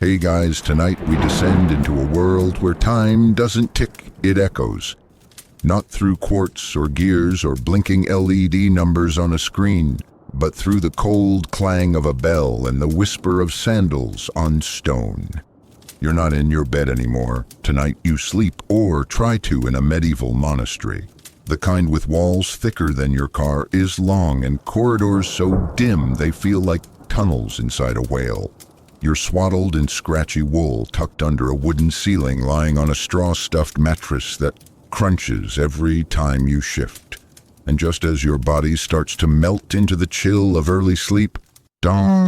Hey guys, tonight we descend into a world where time doesn't tick, it echoes. Not through quartz or gears or blinking LED numbers on a screen, but through the cold clang of a bell and the whisper of sandals on stone. You're not in your bed anymore. Tonight you sleep, or try to, in a medieval monastery. The kind with walls thicker than your car is long and corridors so dim they feel like tunnels inside a whale. You're swaddled in scratchy wool, tucked under a wooden ceiling, lying on a straw-stuffed mattress that crunches every time you shift. And just as your body starts to melt into the chill of early sleep, dong!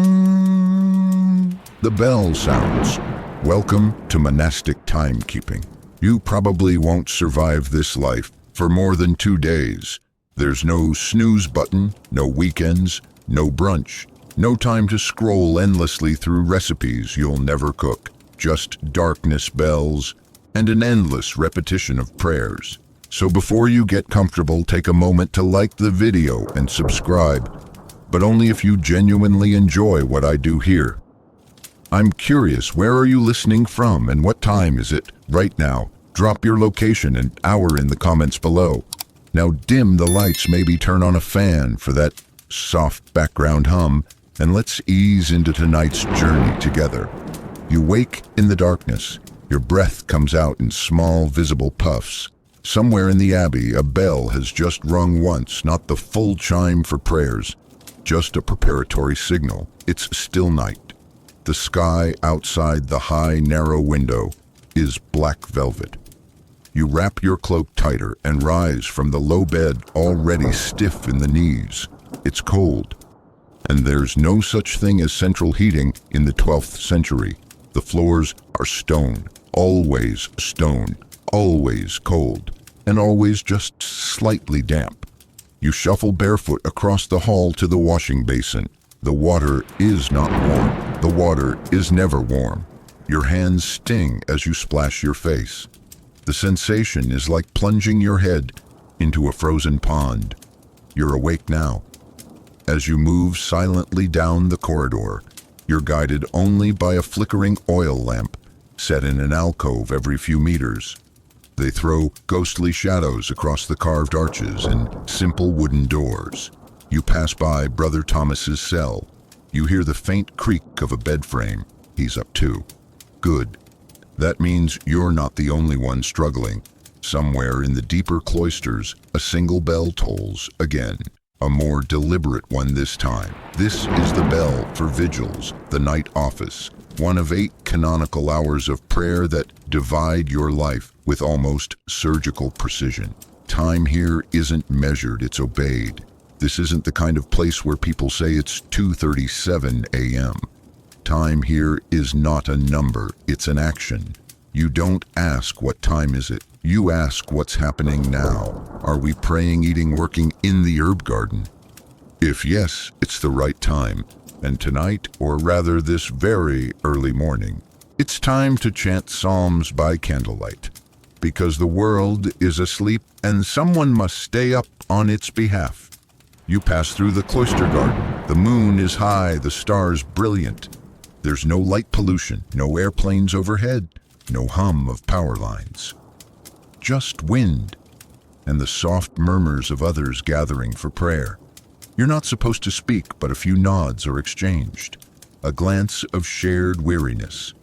The bell sounds. Welcome to monastic timekeeping. You probably won't survive this life for more than 2 days. There's no snooze button, no weekends, no brunch, no time to scroll endlessly through recipes you'll never cook. Just darkness, bells, and an endless repetition of prayers. So before you get comfortable, take a moment to like the video and subscribe, but only if you genuinely enjoy what I do here. I'm curious, where are you listening from and what time is it right now? Drop your location and hour in the comments below. Now dim the lights, maybe turn on a fan for that soft background hum, and let's ease into tonight's journey together. You wake in the darkness. Your breath comes out in small, visible puffs. Somewhere in the abbey, a bell has just rung once, not the full chime for prayers, just a preparatory signal. It's still night. The sky outside the high, narrow window is black velvet. You wrap your cloak tighter and rise from the low bed, already stiff in the knees. It's cold, and there's no such thing as central heating in the 12th century. The floors are stone, always cold, and always just slightly damp. You shuffle barefoot across the hall to the washing basin. The water is not warm. The water is never warm. Your hands sting as you splash your face. The sensation is like plunging your head into a frozen pond. You're awake now. As you move silently down the corridor, you're guided only by a flickering oil lamp set in an alcove every few meters. They throw ghostly shadows across the carved arches and simple wooden doors. You pass by Brother Thomas's cell. You hear the faint creak of a bed frame. He's up too. Good. That means you're not the only one struggling. Somewhere in the deeper cloisters, a single bell tolls again. A more deliberate one this time. This is the bell for vigils, the night office, one of 8 canonical hours of prayer that divide your life with almost surgical precision. Time here isn't measured, it's obeyed. This isn't the kind of place where people say it's 2:37 a.m. Time here is not a number, it's an action. You don't ask what time is it, you ask what's happening now. Are we praying, eating, working in the herb garden? If yes, it's the right time. And tonight, or rather this very early morning, it's time to chant psalms by candlelight. Because the world is asleep and someone must stay up on its behalf. You pass through the cloister garden. The moon is high, the stars brilliant. There's no light pollution, no airplanes overhead, no hum of power lines. Just wind and the soft murmurs of others gathering for prayer. You're not supposed to speak, but a few nods are exchanged. A glance of shared weariness.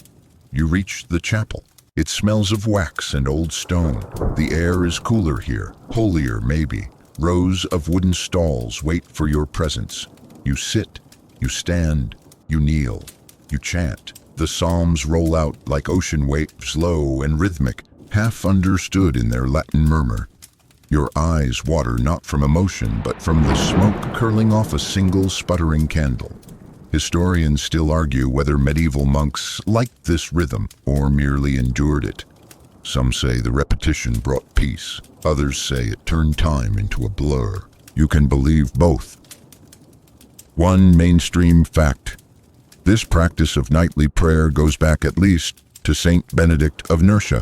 You reach the chapel. It smells of wax and old stone. The air is cooler here, holier maybe. Rows of wooden stalls wait for your presence. You sit, you stand, you kneel, you chant. The psalms roll out like ocean waves, low and rhythmic, half understood in their Latin murmur. Your eyes water not from emotion, but from the smoke curling off a single sputtering candle. Historians still argue whether medieval monks liked this rhythm or merely endured it. Some say the repetition brought peace. Others say it turned time into a blur. You can believe both. One mainstream fact. This practice of nightly prayer goes back at least to Saint Benedict of Nursia,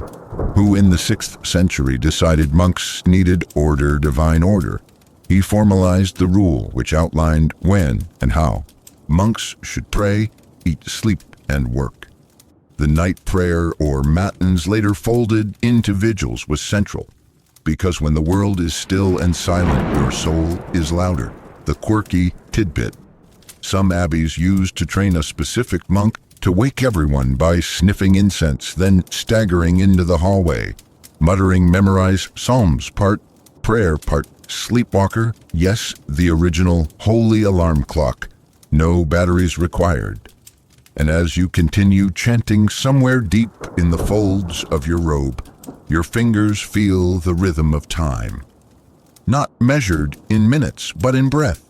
who in the 6th century decided monks needed order, divine order. He formalized the rule which outlined when and how monks should pray, eat, sleep, and work. The night prayer, or matins later folded into vigils, was central. Because when the world is still and silent, your soul is louder. The quirky tidbit. Some abbeys used to train a specific monk to wake everyone by sniffing incense, then staggering into the hallway, muttering memorized psalms, part prayer, part sleepwalker. Yes, the original holy alarm clock. No batteries required. And as you continue chanting somewhere deep in the folds of your robe, your fingers feel the rhythm of time. Not measured in minutes, but in breath,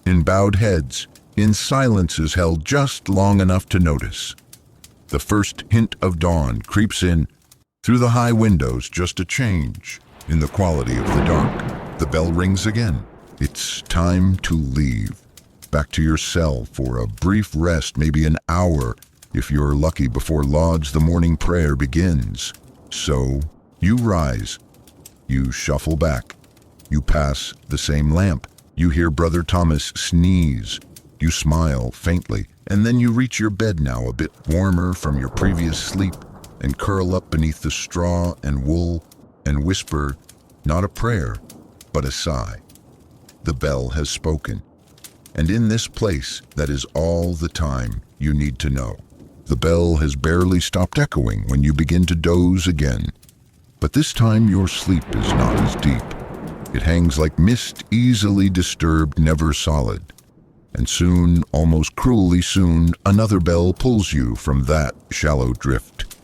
in bowed heads, in silences held just long enough to notice. The first hint of dawn creeps in through the high windows, just a change in the quality of the dark. The bell rings again. It's time to leave. Back to your cell for a brief rest, maybe an hour, if you're lucky, before Lauds the morning prayer begins. So, you rise. You shuffle back. You pass the same lamp. You hear Brother Thomas sneeze. You smile faintly, and then you reach your bed, now a bit warmer from your previous sleep, and curl up beneath the straw and wool and whisper, not a prayer, but a sigh. The bell has spoken. And in this place, that is all the time you need to know. The bell has barely stopped echoing when you begin to doze again. But this time your sleep is not as deep. It hangs like mist, easily disturbed, never solid. And soon, almost cruelly soon, another bell pulls you from that shallow drift.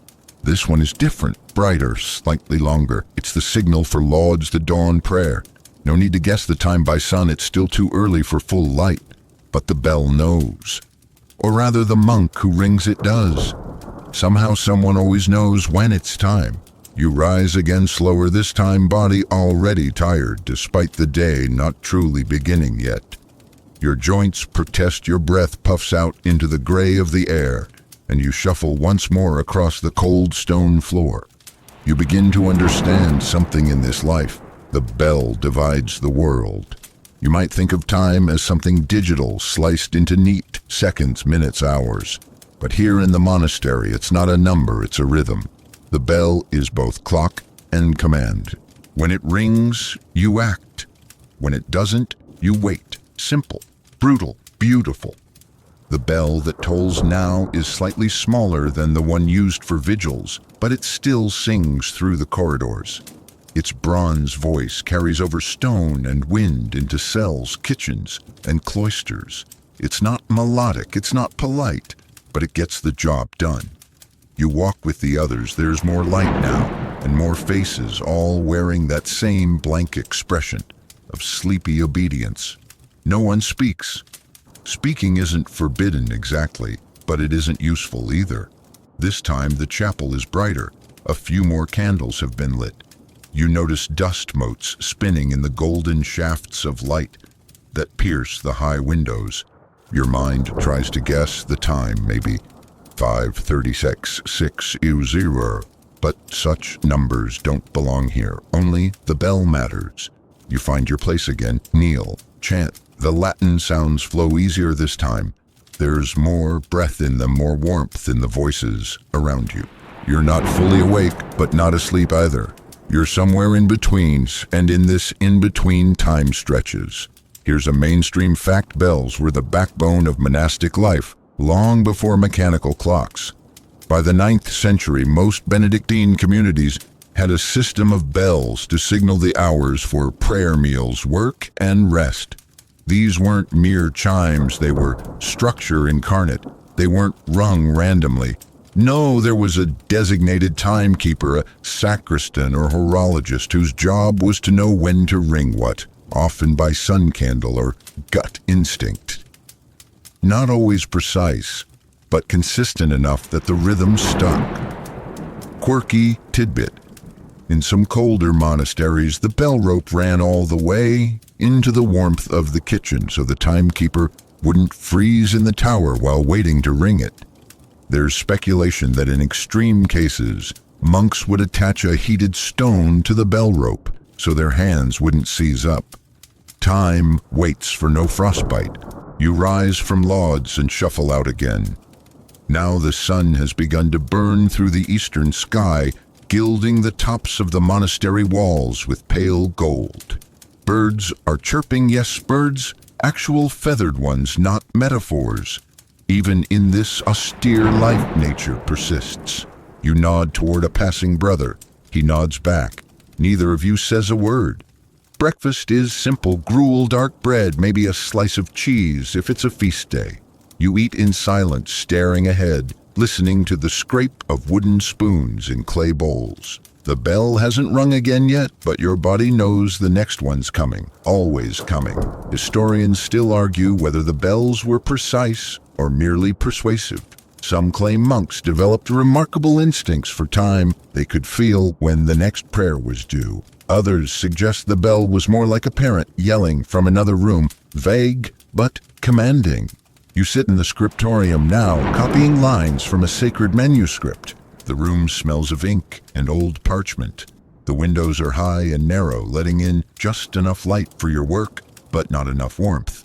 This one is different, brighter, slightly longer. It's the signal for Lauds the dawn prayer. No need to guess the time by sun, it's still too early for full light. But the bell knows. Or rather, the monk who rings it does. Somehow someone always knows when it's time. You rise again slower, this time body already tired, despite the day not truly beginning yet. Your joints protest, your breath puffs out into the gray of the air, and you shuffle once more across the cold stone floor. You begin to understand something in this life. The bell divides the world. You might think of time as something digital, sliced into neat seconds, minutes, hours. But here in the monastery, it's not a number, it's a rhythm. The bell is both clock and command. When it rings, you act. When it doesn't, you wait. Simple, brutal, beautiful. The bell that tolls now is slightly smaller than the one used for vigils, but it still sings through the corridors. Its bronze voice carries over stone and wind into cells, kitchens, and cloisters. It's not melodic, it's not polite, but it gets the job done. You walk with the others, there's more light now, and more faces, all wearing that same blank expression of sleepy obedience. No one speaks. Speaking isn't forbidden exactly, but it isn't useful either. This time the chapel is brighter. A few more candles have been lit. You notice dust motes spinning in the golden shafts of light that pierce the high windows. Your mind tries to guess the time, maybe 5:36, 6:00, but such numbers don't belong here. Only the bell matters. You find your place again, kneel, chant. The Latin sounds flow easier this time. There's more breath in them, more warmth in the voices around you. You're not fully awake, but not asleep either. You're somewhere in between, and in this in-between time stretches. Here's a mainstream fact: bells were the backbone of monastic life, long before mechanical clocks. By the 9th century, most Benedictine communities had a system of bells to signal the hours for prayer meals, work, and rest. These weren't mere chimes, they were structure incarnate. They weren't rung randomly. No, there was a designated timekeeper, a sacristan or horologist, whose job was to know when to ring what, often by sun candle or gut instinct. Not always precise, but consistent enough that the rhythm stuck. Quirky tidbit. In some colder monasteries, the bell rope ran all the way into the warmth of the kitchen so the timekeeper wouldn't freeze in the tower while waiting to ring it. There's speculation that in extreme cases, monks would attach a heated stone to the bell rope so their hands wouldn't seize up. Time waits for no frostbite. You rise from lauds and shuffle out again. Now the sun has begun to burn through the eastern sky, gilding the tops of the monastery walls with pale gold. Birds are chirping, yes, birds, actual feathered ones, not metaphors. Even in this austere life, nature persists. You nod toward a passing brother. He nods back. Neither of you says a word. Breakfast is simple: gruel, dark bread, maybe a slice of cheese if it's a feast day. You eat in silence, staring ahead, listening to the scrape of wooden spoons in clay bowls. The bell hasn't rung again yet, but your body knows the next one's coming, always coming. Historians still argue whether the bells were precise or merely persuasive. Some claim monks developed remarkable instincts for time. They could feel when the next prayer was due. Others suggest the bell was more like a parent yelling from another room, vague but commanding. You sit in the scriptorium now, copying lines from a sacred manuscript. The room smells of ink and old parchment. The windows are high and narrow, letting in just enough light for your work, but not enough warmth.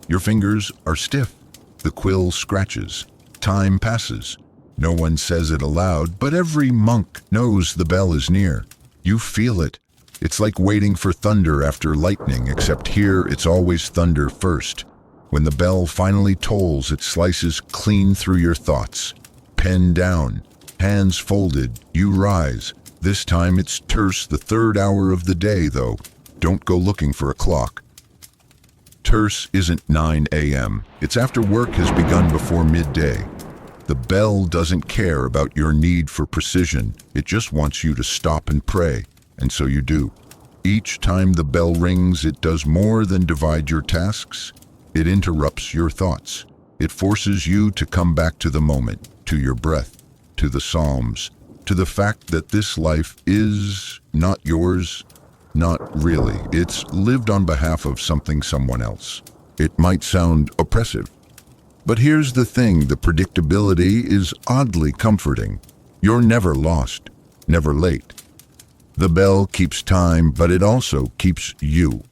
Your fingers are stiff. The quill scratches. Time passes. No one says it aloud, but every monk knows the bell is near. You feel it. It's like waiting for thunder after lightning, except here it's always thunder first. When the bell finally tolls, it slices clean through your thoughts. Pen down. Hands folded, you rise. This time it's terse, the third hour of the day, though. Don't go looking for a clock. Terse isn't 9 a.m. It's after work has begun before midday. The bell doesn't care about your need for precision. It just wants you to stop and pray, and so you do. Each time the bell rings, it does more than divide your tasks. It interrupts your thoughts. It forces you to come back to the moment, to your breath, to the Psalms, to the fact that this life is not yours, not really. It's lived on behalf of someone else. It might sound oppressive, but here's the thing: the predictability is oddly comforting. You're never lost, never late. The bell keeps time, but it also keeps you.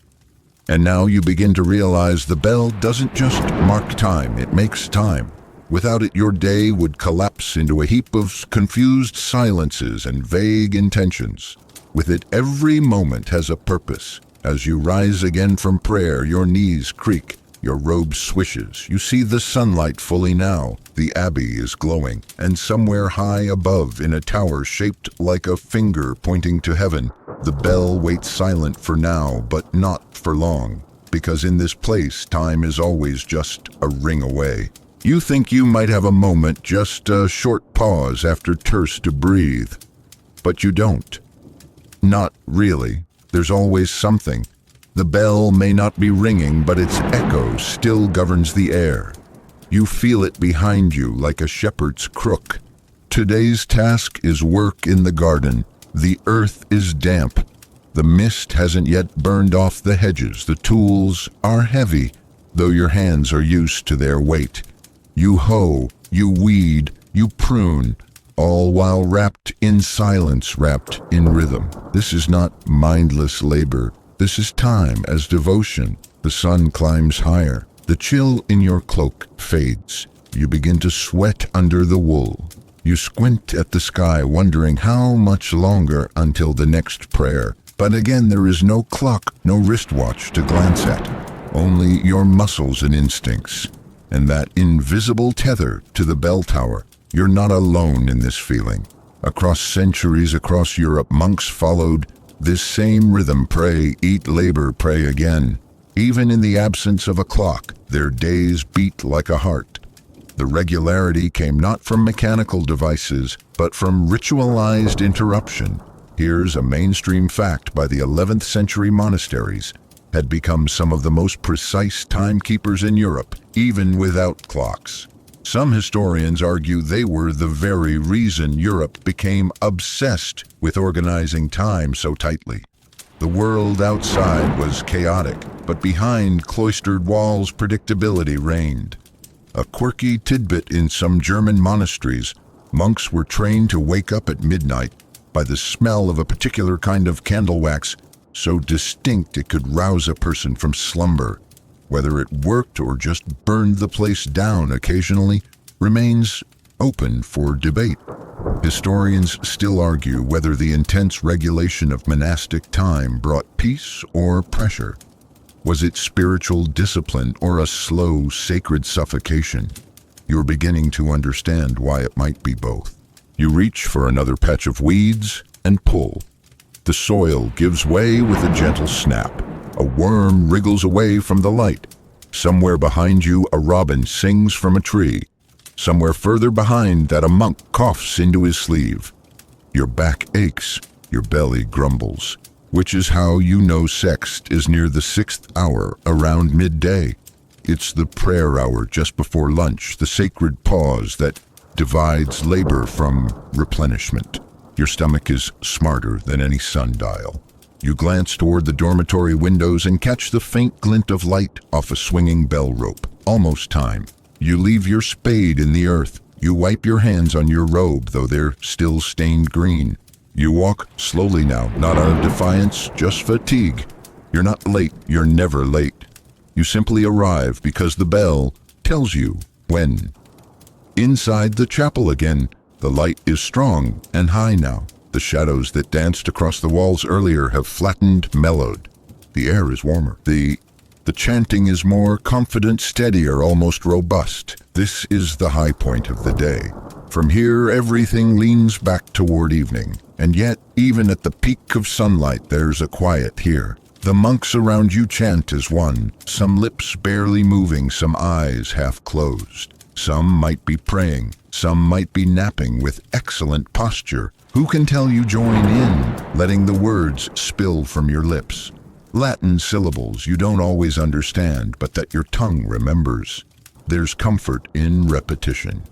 And now you begin to realize the bell doesn't just mark time, it makes time. Without it, your day would collapse into a heap of confused silences and vague intentions. With it, every moment has a purpose. As you rise again from prayer, your knees creak, your robe swishes. You see the sunlight fully now. The abbey is glowing, and somewhere high above, in a tower shaped like a finger pointing to heaven, the bell waits silent for now, but not for long. Because in this place, time is always just a ring away. You think you might have a moment, just a short pause after terse to breathe. But you don't. Not really. There's always something. The bell may not be ringing, but its echo still governs the air. You feel it behind you like a shepherd's crook. Today's task is work in the garden. The earth is damp. The mist hasn't yet burned off the hedges. The tools are heavy, though your hands are used to their weight. You hoe, you weed, you prune, all while wrapped in silence, wrapped in rhythm. This is not mindless labor. This is time as devotion. The sun climbs higher. The chill in your cloak fades. You begin to sweat under the wool. You squint at the sky, wondering how much longer until the next prayer. But again, there is no clock, no wristwatch to glance at. Only your muscles and instincts. And that invisible tether to the bell tower. You're not alone in this feeling. Across centuries, across Europe, monks followed this same rhythm: pray, eat, labor, pray again. Even in the absence of a clock, their days beat like a heart. The regularity came not from mechanical devices, but from ritualized interruption. Here's a mainstream fact: by the 11th century, monasteries had become some of the most precise timekeepers in Europe, even without clocks. Some historians argue they were the very reason Europe became obsessed with organizing time so tightly. The world outside was chaotic, but behind cloistered walls, predictability reigned. A quirky tidbit: in some German monasteries, monks were trained to wake up at midnight by the smell of a particular kind of candle wax, so distinct it could rouse a person from slumber. Whether it worked or just burned the place down occasionally remains open for debate. Historians still argue whether the intense regulation of monastic time brought peace or pressure. Was it spiritual discipline or a slow, sacred suffocation? You're beginning to understand why it might be both. You reach for another patch of weeds and pull. The soil gives way with a gentle snap. A worm wriggles away from the light. Somewhere behind you, a robin sings from a tree. Somewhere further behind that, a monk coughs into his sleeve. Your back aches, your belly grumbles, which is how you know sext is near the 6th hour, around midday. It's the prayer hour just before lunch, the sacred pause that divides labor from replenishment. Your stomach is smarter than any sundial. You glance toward the dormitory windows and catch the faint glint of light off a swinging bell rope. Almost time. You leave your spade in the earth. You wipe your hands on your robe, though they're still stained green. You walk slowly now, not out of defiance, just fatigue. You're not late. You're never late. You simply arrive because the bell tells you when. Inside the chapel again, the light is strong and high now. The shadows that danced across the walls earlier have flattened, mellowed. The air is warmer. The chanting is more confident, steadier, almost robust. This is the high point of the day. From here, everything leans back toward evening. And yet, even at the peak of sunlight, there's a quiet here. The monks around you chant as one, some lips barely moving, some eyes half closed. Some might be praying, some might be napping with excellent posture. Who can tell you join in, letting the words spill from your lips? Latin syllables you don't always understand, but that your tongue remembers. There's comfort in repetition.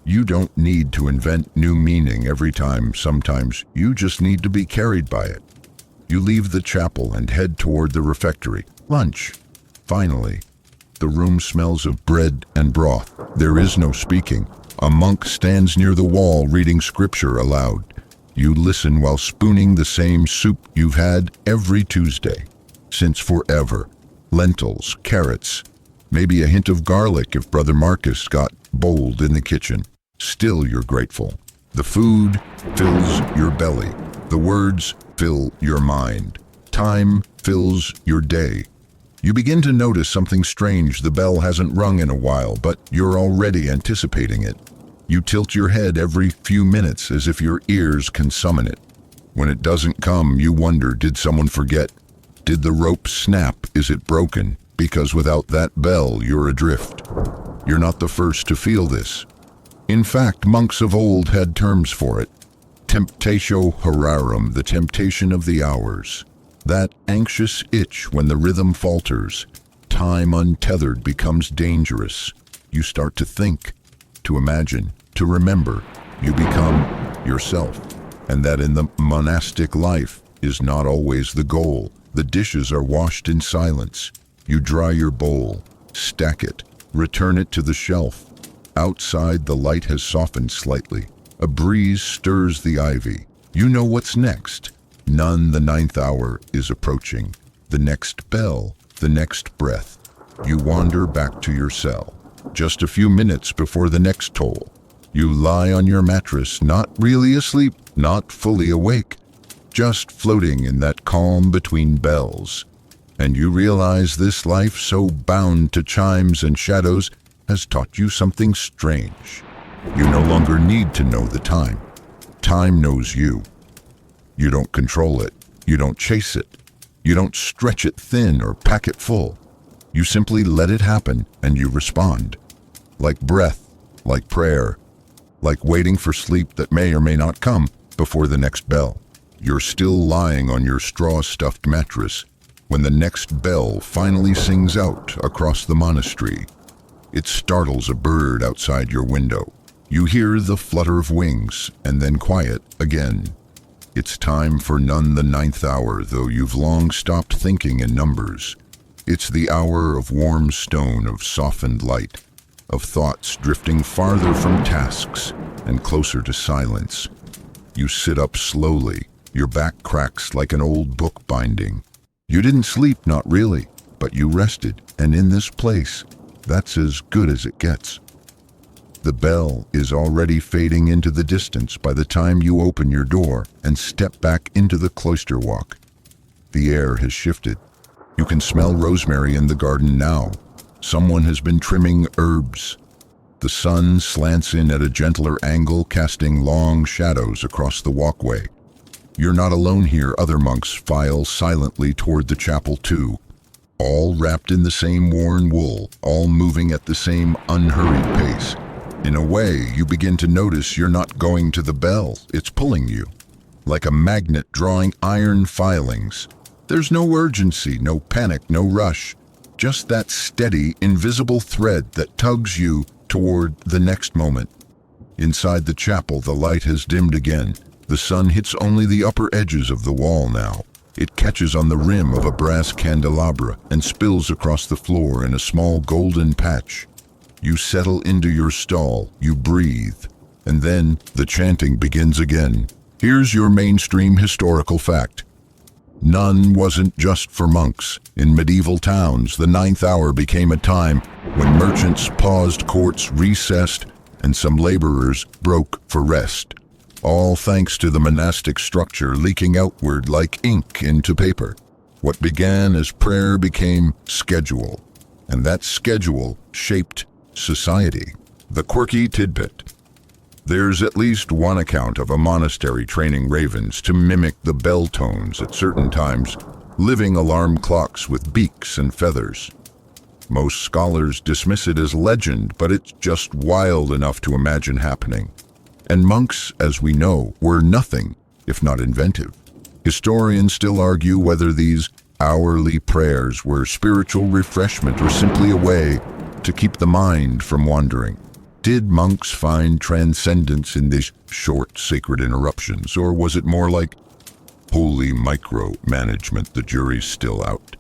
You don't need to invent new meaning every time. Sometimes you just need to be carried by it. You leave the chapel and head toward the refectory. Lunch. Finally. The room smells of bread and broth. There is no speaking. A monk stands near the wall reading scripture aloud. You listen while spooning the same soup you've had every Tuesday. Since forever. Lentils, carrots, maybe a hint of garlic if Brother Marcus got bold in the kitchen. Still you're grateful. The food fills your belly. The words fill your mind. Time fills your day. You begin to notice something strange. The bell hasn't rung in a while, but you're already anticipating it. You tilt your head every few minutes as if your ears can summon it. When it doesn't come, you wonder, did someone forget? Did the rope snap? Is it broken? Because without that bell, you're adrift. You're not the first to feel this. In fact, monks of old had terms for it. Temptatio horarum, the temptation of the hours. That anxious itch when the rhythm falters. Time untethered becomes dangerous. You start to think, to imagine, to remember. You become yourself. And that in the monastic life is not always the goal. The dishes are washed in silence. You dry your bowl, stack it, return it to the shelf. Outside, the light has softened slightly. A breeze stirs the ivy. You know what's next. None, the 9th hour is approaching. The next bell, the next breath. You wander back to your cell. Just a few minutes before the next toll. You lie on your mattress, not really asleep, not fully awake, just floating in that calm between bells. And you realize this life, so bound to chimes and shadows, has taught you something strange. You no longer need to know the time. Time knows you. You don't control it. You don't chase it. You don't stretch it thin or pack it full. You simply let it happen and you respond. Like breath, like prayer, like waiting for sleep that may or may not come before the next bell. You're still lying on your straw-stuffed mattress when the next bell finally sings out across the monastery. It startles a bird outside your window. You hear the flutter of wings and then quiet again. It's time for none the 9th hour, though you've long stopped thinking in numbers. It's the hour of warm stone, of softened light, of thoughts drifting farther from tasks and closer to silence. You sit up slowly. Your back cracks like an old book binding. You didn't sleep, not really, but you rested, and in this place, that's as good as it gets. The bell is already fading into the distance by the time you open your door and step back into the cloister walk. The air has shifted. You can smell rosemary in the garden now. Someone has been trimming herbs. The sun slants in at a gentler angle, casting long shadows across the walkway. You're not alone here. Other monks file silently toward the chapel too, all wrapped in the same worn wool, all moving at the same unhurried pace. In a way, you begin to notice you're not going to the bell, it's pulling you, like a magnet drawing iron filings. There's no urgency, no panic, no rush, just that steady, invisible thread that tugs you toward the next moment. Inside the chapel, the light has dimmed again. The sun hits only the upper edges of the wall now. It catches on the rim of a brass candelabra and spills across the floor in a small golden patch. You settle into your stall, you breathe, and then the chanting begins again. Here's your mainstream historical fact. None wasn't just for monks. In medieval towns, the 9th hour became a time when merchants paused, courts recessed, and some laborers broke for rest. All thanks to the monastic structure leaking outward like ink into paper. What began as prayer became schedule, and that schedule shaped society. The quirky tidbit. There's at least one account of a monastery training ravens to mimic the bell tones at certain times, living alarm clocks with beaks and feathers. Most scholars dismiss it as legend, but it's just wild enough to imagine happening. And monks, as we know, were nothing if not inventive. Historians still argue whether these hourly prayers were spiritual refreshment or simply a way to keep the mind from wandering. Did monks find transcendence in these short, sacred interruptions, or was it more like holy micromanagement? The jury's still out.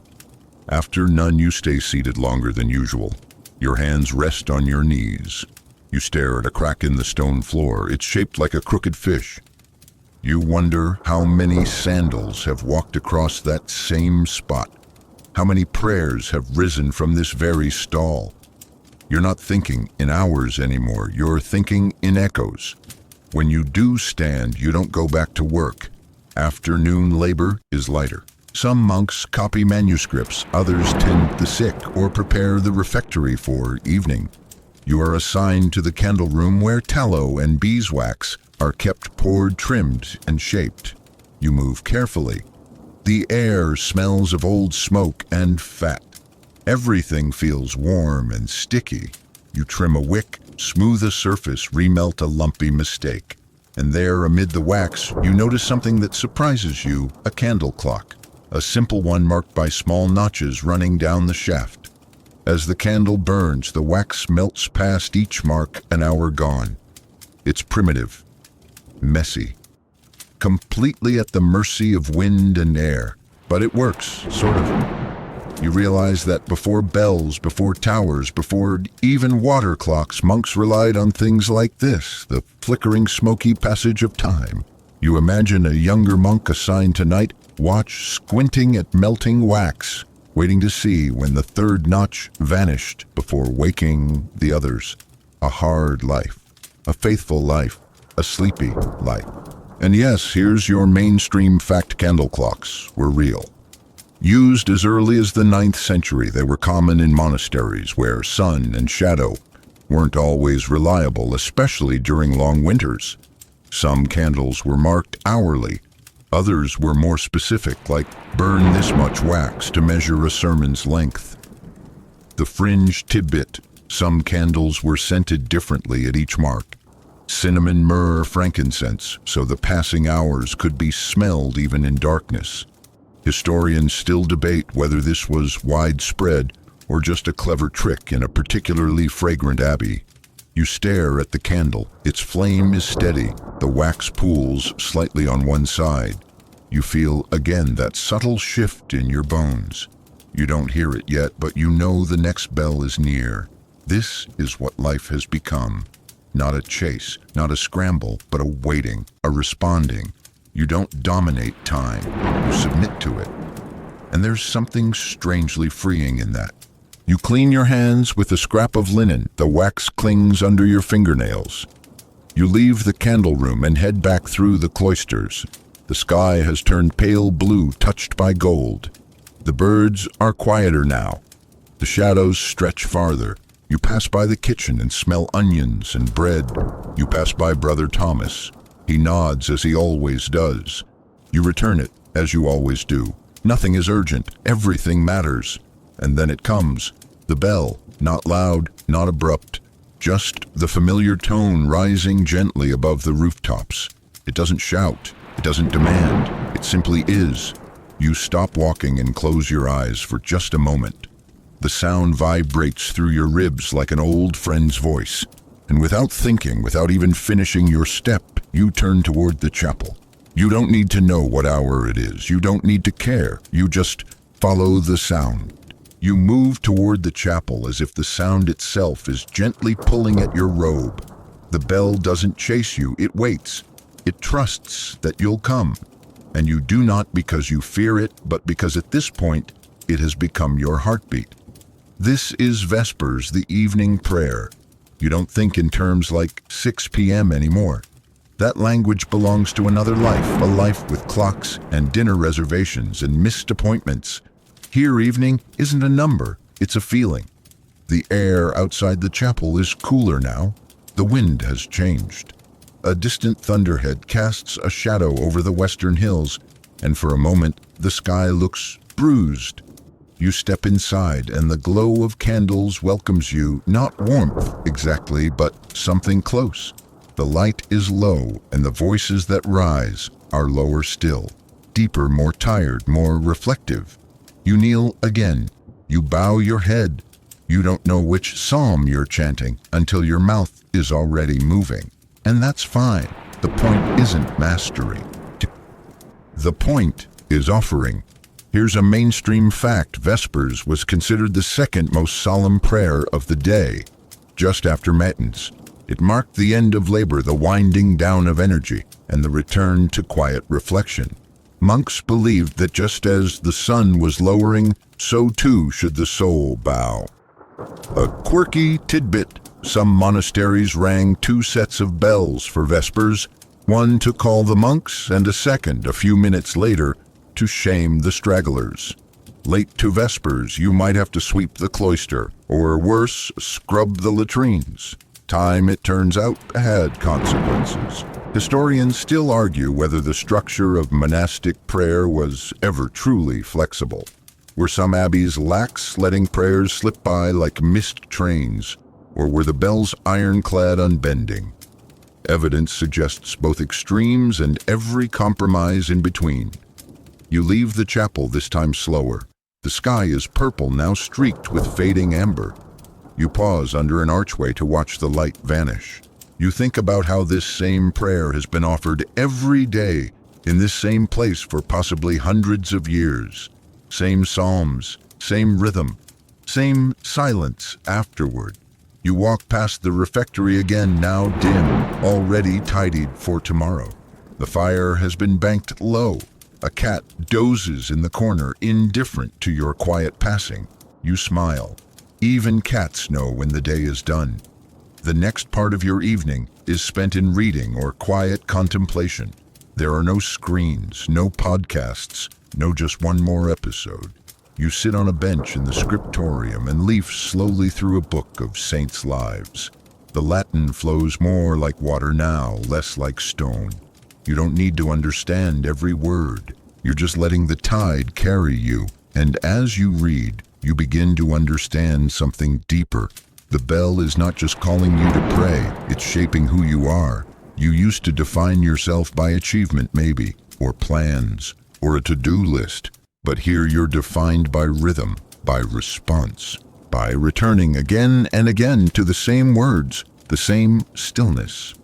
After none, you stay seated longer than usual. Your hands rest on your knees. You stare at a crack in the stone floor. It's shaped like a crooked fish. You wonder how many sandals have walked across that same spot. How many prayers have risen from this very stall. You're not thinking in hours anymore. You're thinking in echoes. When you do stand, you don't go back to work. Afternoon labor is lighter. Some monks copy manuscripts, others tend the sick or prepare the refectory for evening. You are assigned to the candle room where tallow and beeswax are kept poured, trimmed, and shaped. You move carefully. The air smells of old smoke and fat. Everything feels warm and sticky. You trim a wick, smooth a surface, remelt a lumpy mistake. And there, amid the wax, you notice something that surprises you, a candle clock. A simple one marked by small notches running down the shaft. As the candle burns, the wax melts past each mark, an hour gone. It's primitive, messy, completely at the mercy of wind and air. But it works, sort of. You realize that before bells, before towers, before even water clocks, monks relied on things like this, the flickering, smoky passage of time. You imagine a younger monk assigned to night watch, squinting at melting wax, waiting to see when the third notch vanished before waking the others. A hard life, a faithful life, a sleepy life. And yes, here's your mainstream fact: candle clocks were real. Used as early as the 9th century, they were common in monasteries where sun and shadow weren't always reliable, especially during long winters. Some candles were marked hourly. Others were more specific, like burn this much wax to measure a sermon's length. The fringe tidbit: some candles were scented differently at each mark. Cinnamon, myrrh, frankincense, so the passing hours could be smelled even in darkness. Historians still debate whether this was widespread or just a clever trick in a particularly fragrant abbey. You stare at the candle. Its flame is steady. The wax pools slightly on one side. You feel again that subtle shift in your bones. You don't hear it yet, but you know the next bell is near. This is what life has become. Not a chase, not a scramble, but a waiting, a responding. You don't dominate time, you submit to it. And there's something strangely freeing in that. You clean your hands with a scrap of linen. The wax clings under your fingernails. You leave the candle room and head back through the cloisters. The sky has turned pale blue, touched by gold. The birds are quieter now. The shadows stretch farther. You pass by the kitchen and smell onions and bread. You pass by Brother Thomas. He nods as he always does. You return it, as you always do. Nothing is urgent. Everything matters. And then it comes. The bell, not loud, not abrupt. Just the familiar tone rising gently above the rooftops. It doesn't shout. It doesn't demand. It simply is. You stop walking and close your eyes for just a moment. The sound vibrates through your ribs like an old friend's voice. And without thinking, without even finishing your step, you turn toward the chapel. You don't need to know what hour it is. You don't need to care. You just follow the sound. You move toward the chapel as if the sound itself is gently pulling at your robe. The bell doesn't chase you. It waits. It trusts that you'll come. And you do not because you fear it, but because at this point, it has become your heartbeat. This is Vespers, the evening prayer. You don't think in terms like 6 p.m. anymore. That language belongs to another life, a life with clocks and dinner reservations and missed appointments. Here, evening isn't a number, it's a feeling. The air outside the chapel is cooler now. The wind has changed. A distant thunderhead casts a shadow over the western hills, and for a moment, the sky looks bruised. You step inside, and the glow of candles welcomes you, not warmth exactly, but something close. The light is low, and the voices that rise are lower still, deeper, more tired, more reflective. You kneel again. You bow your head. You don't know which psalm you're chanting until your mouth is already moving. And that's fine. The point isn't mastery. The point is offering. Here's a mainstream fact. Vespers was considered the second most solemn prayer of the day, just after Matins. It marked the end of labor, the winding down of energy, and the return to quiet reflection. Monks believed that just as the sun was lowering, so too should the soul bow. A quirky tidbit: some monasteries rang 2 sets of bells for Vespers, one to call the monks and a second, a few minutes later, to shame the stragglers. Late to Vespers, you might have to sweep the cloister, or worse, scrub the latrines. Time, it turns out, had consequences. Historians still argue whether the structure of monastic prayer was ever truly flexible. Were some abbeys lax, letting prayers slip by like missed trains, or were the bells ironclad, unbending? Evidence suggests both extremes and every compromise in between. You leave the chapel, this time slower. The sky is purple, now streaked with fading amber. You pause under an archway to watch the light vanish. You think about how this same prayer has been offered every day in this same place for possibly hundreds of years. Same psalms, same rhythm, same silence afterward. You walk past the refectory again, now dim, already tidied for tomorrow. The fire has been banked low. A cat dozes in the corner, indifferent to your quiet passing. You smile. Even cats know when the day is done. The next part of your evening is spent in reading or quiet contemplation. There are no screens, no podcasts, no just one more episode. You sit on a bench in the scriptorium and leaf slowly through a book of saints' lives. The Latin flows more like water now, less like stone. You don't need to understand every word. You're just letting the tide carry you. And as you read, you begin to understand something deeper. The bell is not just calling you to pray, it's shaping who you are. You used to define yourself by achievement maybe, or plans, or a to-do list. But here you're defined by rhythm, by response, by returning again and again to the same words, the same stillness.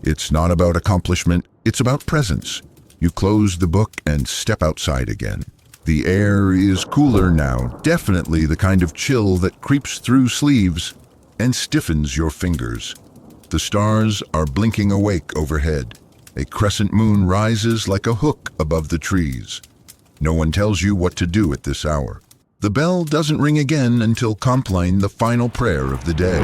It's not about accomplishment, it's about presence. You close the book and step outside again. The air is cooler now, definitely the kind of chill that creeps through sleeves and stiffens your fingers. The stars are blinking awake overhead. A crescent moon rises like a hook above the trees. No one tells you what to do at this hour. The bell doesn't ring again until Compline, the final prayer of the day.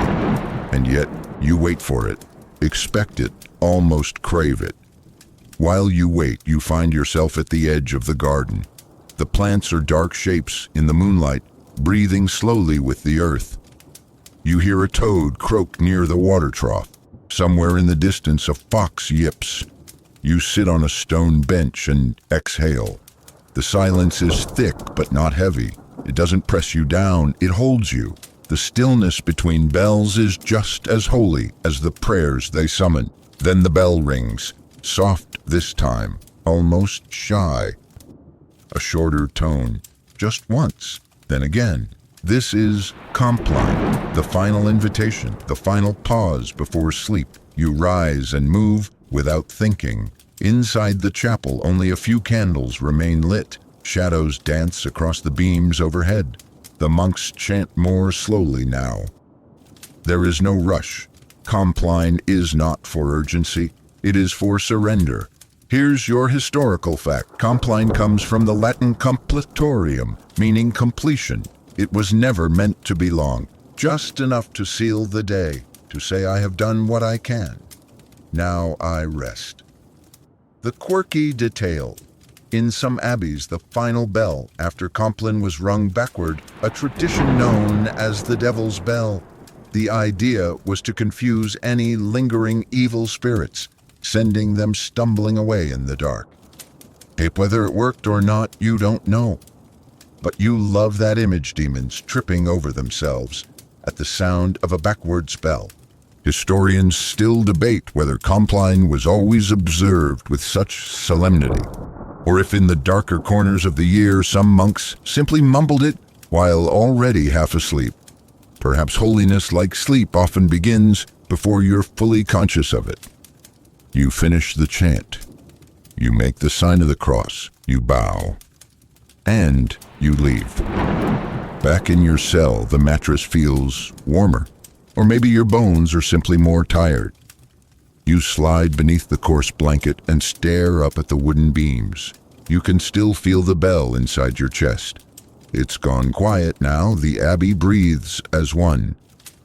And yet, you wait for it, expect it, almost crave it. While you wait, you find yourself at the edge of the garden. The plants are dark shapes in the moonlight, breathing slowly with the earth. You hear a toad croak near the water trough. Somewhere in the distance, a fox yips. You sit on a stone bench and exhale. The silence is thick but not heavy. It doesn't press you down, it holds you. The stillness between bells is just as holy as the prayers they summon. Then the bell rings, soft this time, almost shy. A shorter tone, just once, then again. This is Compline, the final invitation, the final pause before sleep. You rise and move without thinking. Inside the chapel, only a few candles remain lit. Shadows dance across the beams overhead. The monks chant more slowly now. There is no rush. Compline is not for urgency. It is for surrender. Here's your historical fact. Compline comes from the Latin completorium, meaning completion. It was never meant to be long, just enough to seal the day, to say I have done what I can. Now I rest. The quirky detail. In some abbeys, the final bell after Compline was rung backward, a tradition known as the devil's bell. The idea was to confuse any lingering evil spirits, sending them stumbling away in the dark. Whether it worked or not, you don't know. But you love that image, demons tripping over themselves at the sound of a backwards bell. Historians still debate whether Compline was always observed with such solemnity, or if in the darker corners of the year some monks simply mumbled it while already half asleep. Perhaps holiness, like sleep, often begins before you're fully conscious of it. You finish the chant. You make the sign of the cross. You bow. And you leave. Back in your cell, the mattress feels warmer. Or maybe your bones are simply more tired. You slide beneath the coarse blanket and stare up at the wooden beams. You can still feel the bell inside your chest. It's gone quiet now. The abbey breathes as one.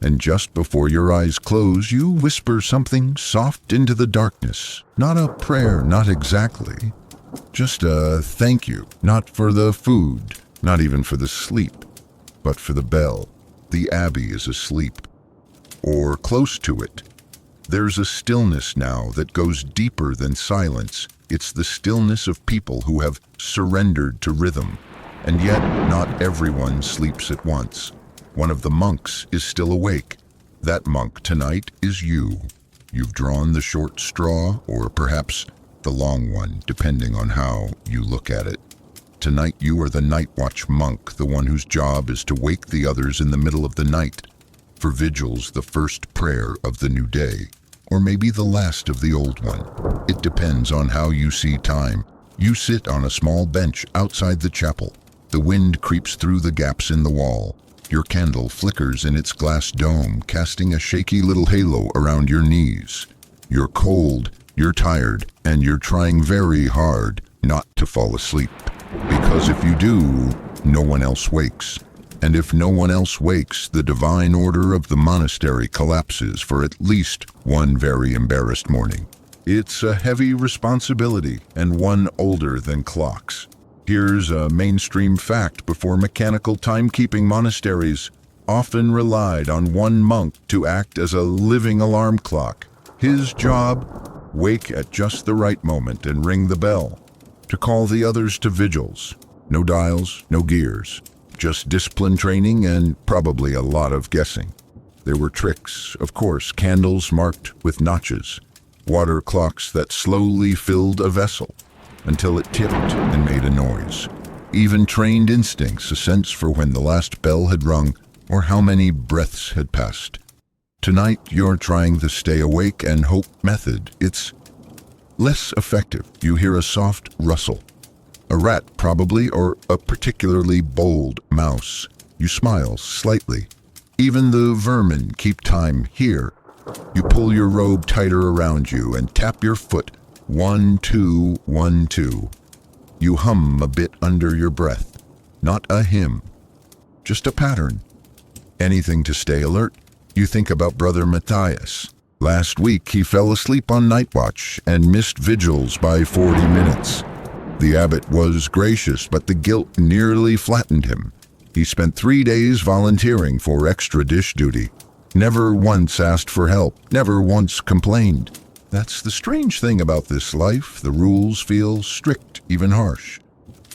And just before your eyes close, you whisper something soft into the darkness. Not a prayer, not exactly. Just a thank you. Not for the food, not even for the sleep, but for the bell. The abbey is asleep. Or close to it. There's a stillness now that goes deeper than silence. It's the stillness of people who have surrendered to rhythm. And yet, not everyone sleeps at once. One of the monks is still awake. That monk tonight is you. You've drawn the short straw, or perhaps the long one, depending on how you look at it. Tonight you are the night watch monk, the one whose job is to wake the others in the middle of the night. For vigils, the first prayer of the new day, or maybe the last of the old one. It depends on how you see time. You sit on a small bench outside the chapel. The wind creeps through the gaps in the wall. Your candle flickers in its glass dome, casting a shaky little halo around your knees. You're cold, you're tired, and you're trying very hard not to fall asleep. Because if you do, no one else wakes. And if no one else wakes, the divine order of the monastery collapses for at least one very embarrassed morning. It's a heavy responsibility, and one older than clocks. Here's a mainstream fact: before mechanical timekeeping, monasteries often relied on one monk to act as a living alarm clock. His job, wake at just the right moment and ring the bell, to call the others to vigils. No dials, no gears, just discipline training and probably a lot of guessing. There were tricks, of course, candles marked with notches, water clocks that slowly filled a vessel until it tipped and made a noise. Even trained instincts, a sense for when the last bell had rung or how many breaths had passed. Tonight, you're trying the stay awake and hope method. It's less effective. You hear a soft rustle. A rat, probably, or a particularly bold mouse. You smile slightly. Even the vermin keep time here. You pull your robe tighter around you and tap your foot. 1, 2, 1, 2. You hum a bit under your breath. Not a hymn, just a pattern. Anything to stay alert. You think about Brother Matthias. Last week he fell asleep on night watch and missed vigils by 40 minutes. The abbot was gracious, but the guilt nearly flattened him. He spent 3 days volunteering for extra dish duty. Never once asked for help, never once complained. That's the strange thing about this life. The rules feel strict, even harsh.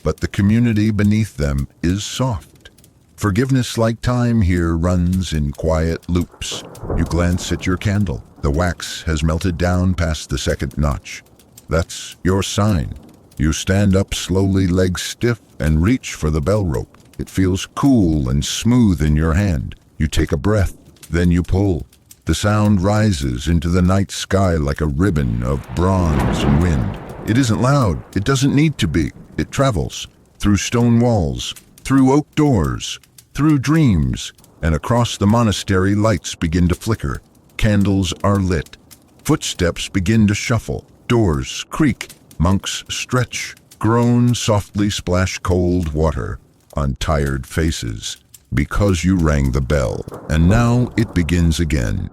But the community beneath them is soft. Forgiveness, like time here, runs in quiet loops. You glance at your candle. The wax has melted down past the second notch. That's your sign. You stand up slowly, legs stiff, and reach for the bell rope. It feels cool and smooth in your hand. You take a breath, then you pull. The sound rises into the night sky like a ribbon of bronze and wind. It isn't loud. It doesn't need to be. It travels through stone walls, through oak doors, through dreams, and across the monastery lights begin to flicker. Candles are lit. Footsteps begin to shuffle. Doors creak. Monks stretch, groan, softly splash cold water on tired faces because you rang the bell, and now it begins again.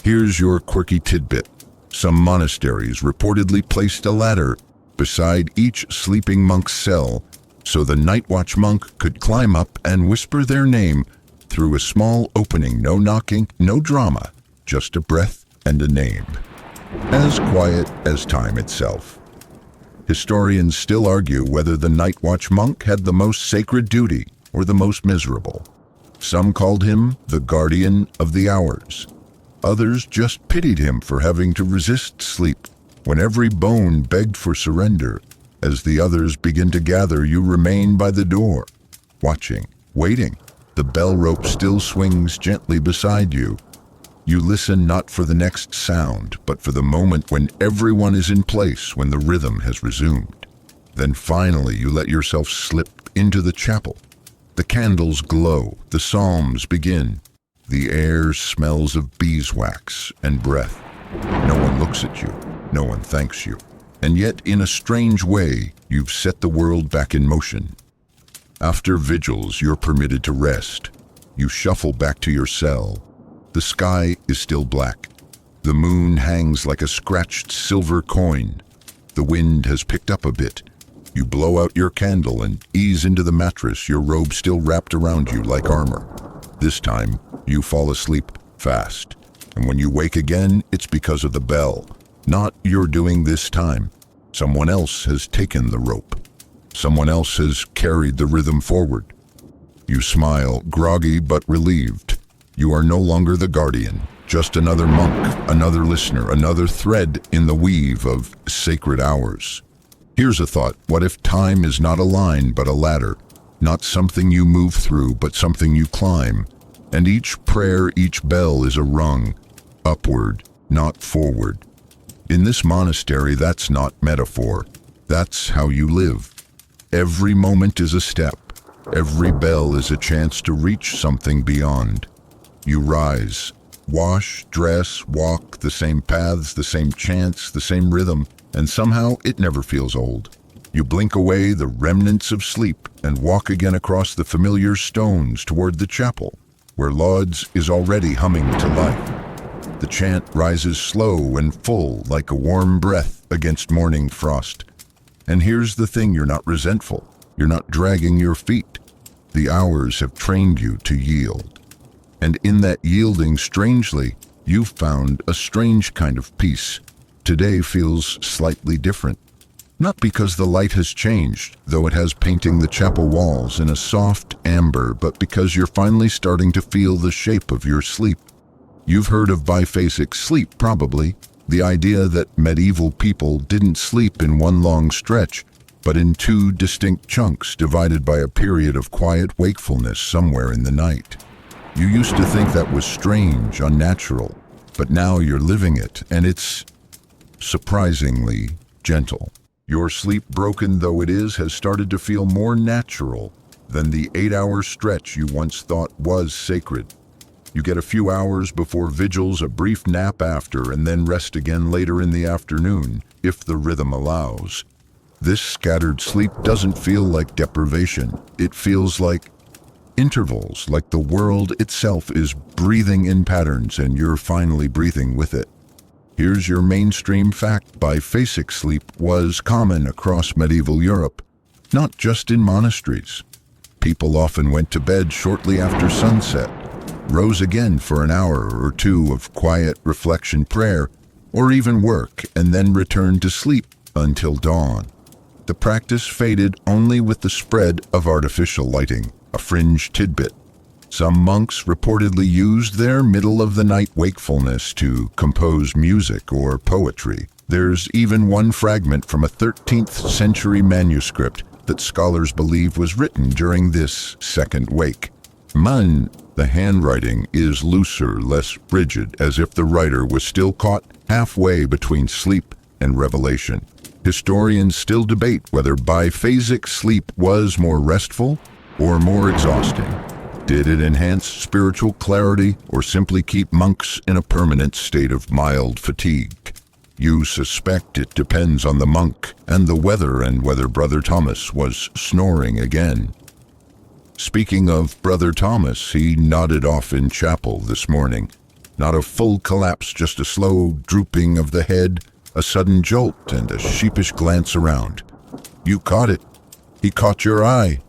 Here's your quirky tidbit. Some monasteries reportedly placed a ladder beside each sleeping monk's cell so the night watch monk could climb up and whisper their name through a small opening. No knocking, no drama, just a breath and a name. As quiet as time itself. Historians still argue whether the night watch monk had the most sacred duty or the most miserable. Some called him the guardian of the hours. Others just pitied him for having to resist sleep when every bone begged for surrender. As the others begin to gather, you remain by the door, watching, waiting. The bell rope still swings gently beside you. You listen not for the next sound, but for the moment when everyone is in place, when the rhythm has resumed. Then finally you let yourself slip into the chapel. The candles glow, the psalms begin. The air smells of beeswax and breath. No one looks at you, no one thanks you. And yet, in a strange way, you've set the world back in motion. After vigils, you're permitted to rest. You shuffle back to your cell. The sky is still black. The moon hangs like a scratched silver coin. The wind has picked up a bit. You blow out your candle and ease into the mattress, your robe still wrapped around you like armor. This time, you fall asleep fast. And when you wake again, it's because of the bell. Not you're doing this time. Someone else has taken the rope. Someone else has carried the rhythm forward. You smile, groggy but relieved. You are no longer the guardian, just another monk, another listener, another thread in the weave of sacred hours. Here's a thought. What if time is not a line but a ladder? Not something you move through, but something you climb. And each prayer, each bell is a rung, upward, not forward. In this monastery, that's not metaphor. That's how you live. Every moment is a step. Every bell is a chance to reach something beyond. You rise, wash, dress, walk, the same paths, the same chants, the same rhythm, and somehow it never feels old. You blink away the remnants of sleep and walk again across the familiar stones toward the chapel, where lauds is already humming to life. The chant rises slow and full like a warm breath against morning frost. And here's the thing, you're not resentful. You're not dragging your feet. The hours have trained you to yield. And in that yielding, strangely, you've found a strange kind of peace. Today feels slightly different. Not because the light has changed, though it has, painting the chapel walls in a soft amber, but because you're finally starting to feel the shape of your sleep. You've heard of biphasic sleep, probably. The idea that medieval people didn't sleep in one long stretch, but in two distinct chunks divided by a period of quiet wakefulness somewhere in the night. You used to think that was strange, unnatural, but now you're living it, and it's surprisingly gentle. Your sleep, broken though it is, has started to feel more natural than the 8-hour stretch you once thought was sacred. You get a few hours before vigils, a brief nap after, and then rest again later in the afternoon, if the rhythm allows. This scattered sleep doesn't feel like deprivation. It feels like intervals, like the world itself is breathing in patterns and you're finally breathing with it. Here's your mainstream fact: biphasic sleep was common across medieval Europe, not just in monasteries. People often went to bed shortly after sunset, rose again for an hour or two of quiet reflection, prayer, or even work, and then returned to sleep until dawn. The practice faded only with the spread of artificial lighting, a fringe tidbit. Some monks reportedly used their middle-of-the-night wakefulness to compose music or poetry. There's even one fragment from a 13th century manuscript that scholars believe was written during this second wake. The handwriting is looser, less rigid, as if the writer was still caught halfway between sleep and revelation. Historians still debate whether biphasic sleep was more restful or more exhausting. Did it enhance spiritual clarity or simply keep monks in a permanent state of mild fatigue? You suspect it depends on the monk and the weather and whether Brother Thomas was snoring again. Speaking of Brother Thomas, he nodded off in chapel this morning. Not a full collapse, just a slow drooping of the head, a sudden jolt, and a sheepish glance around. You caught it. He caught your eye.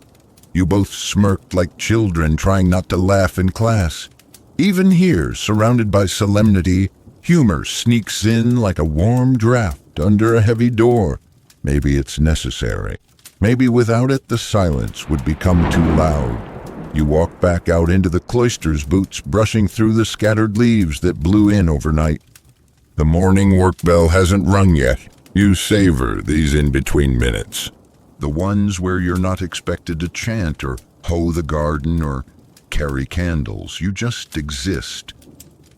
You both smirked like children trying not to laugh in class. Even here, surrounded by solemnity, humor sneaks in like a warm draft under a heavy door. Maybe it's necessary. Maybe without it, the silence would become too loud. You walk back out into the cloisters, boots brushing through the scattered leaves that blew in overnight. The morning work bell hasn't rung yet. You savor these in-between minutes. The ones where you're not expected to chant or hoe the garden or carry candles. You just exist.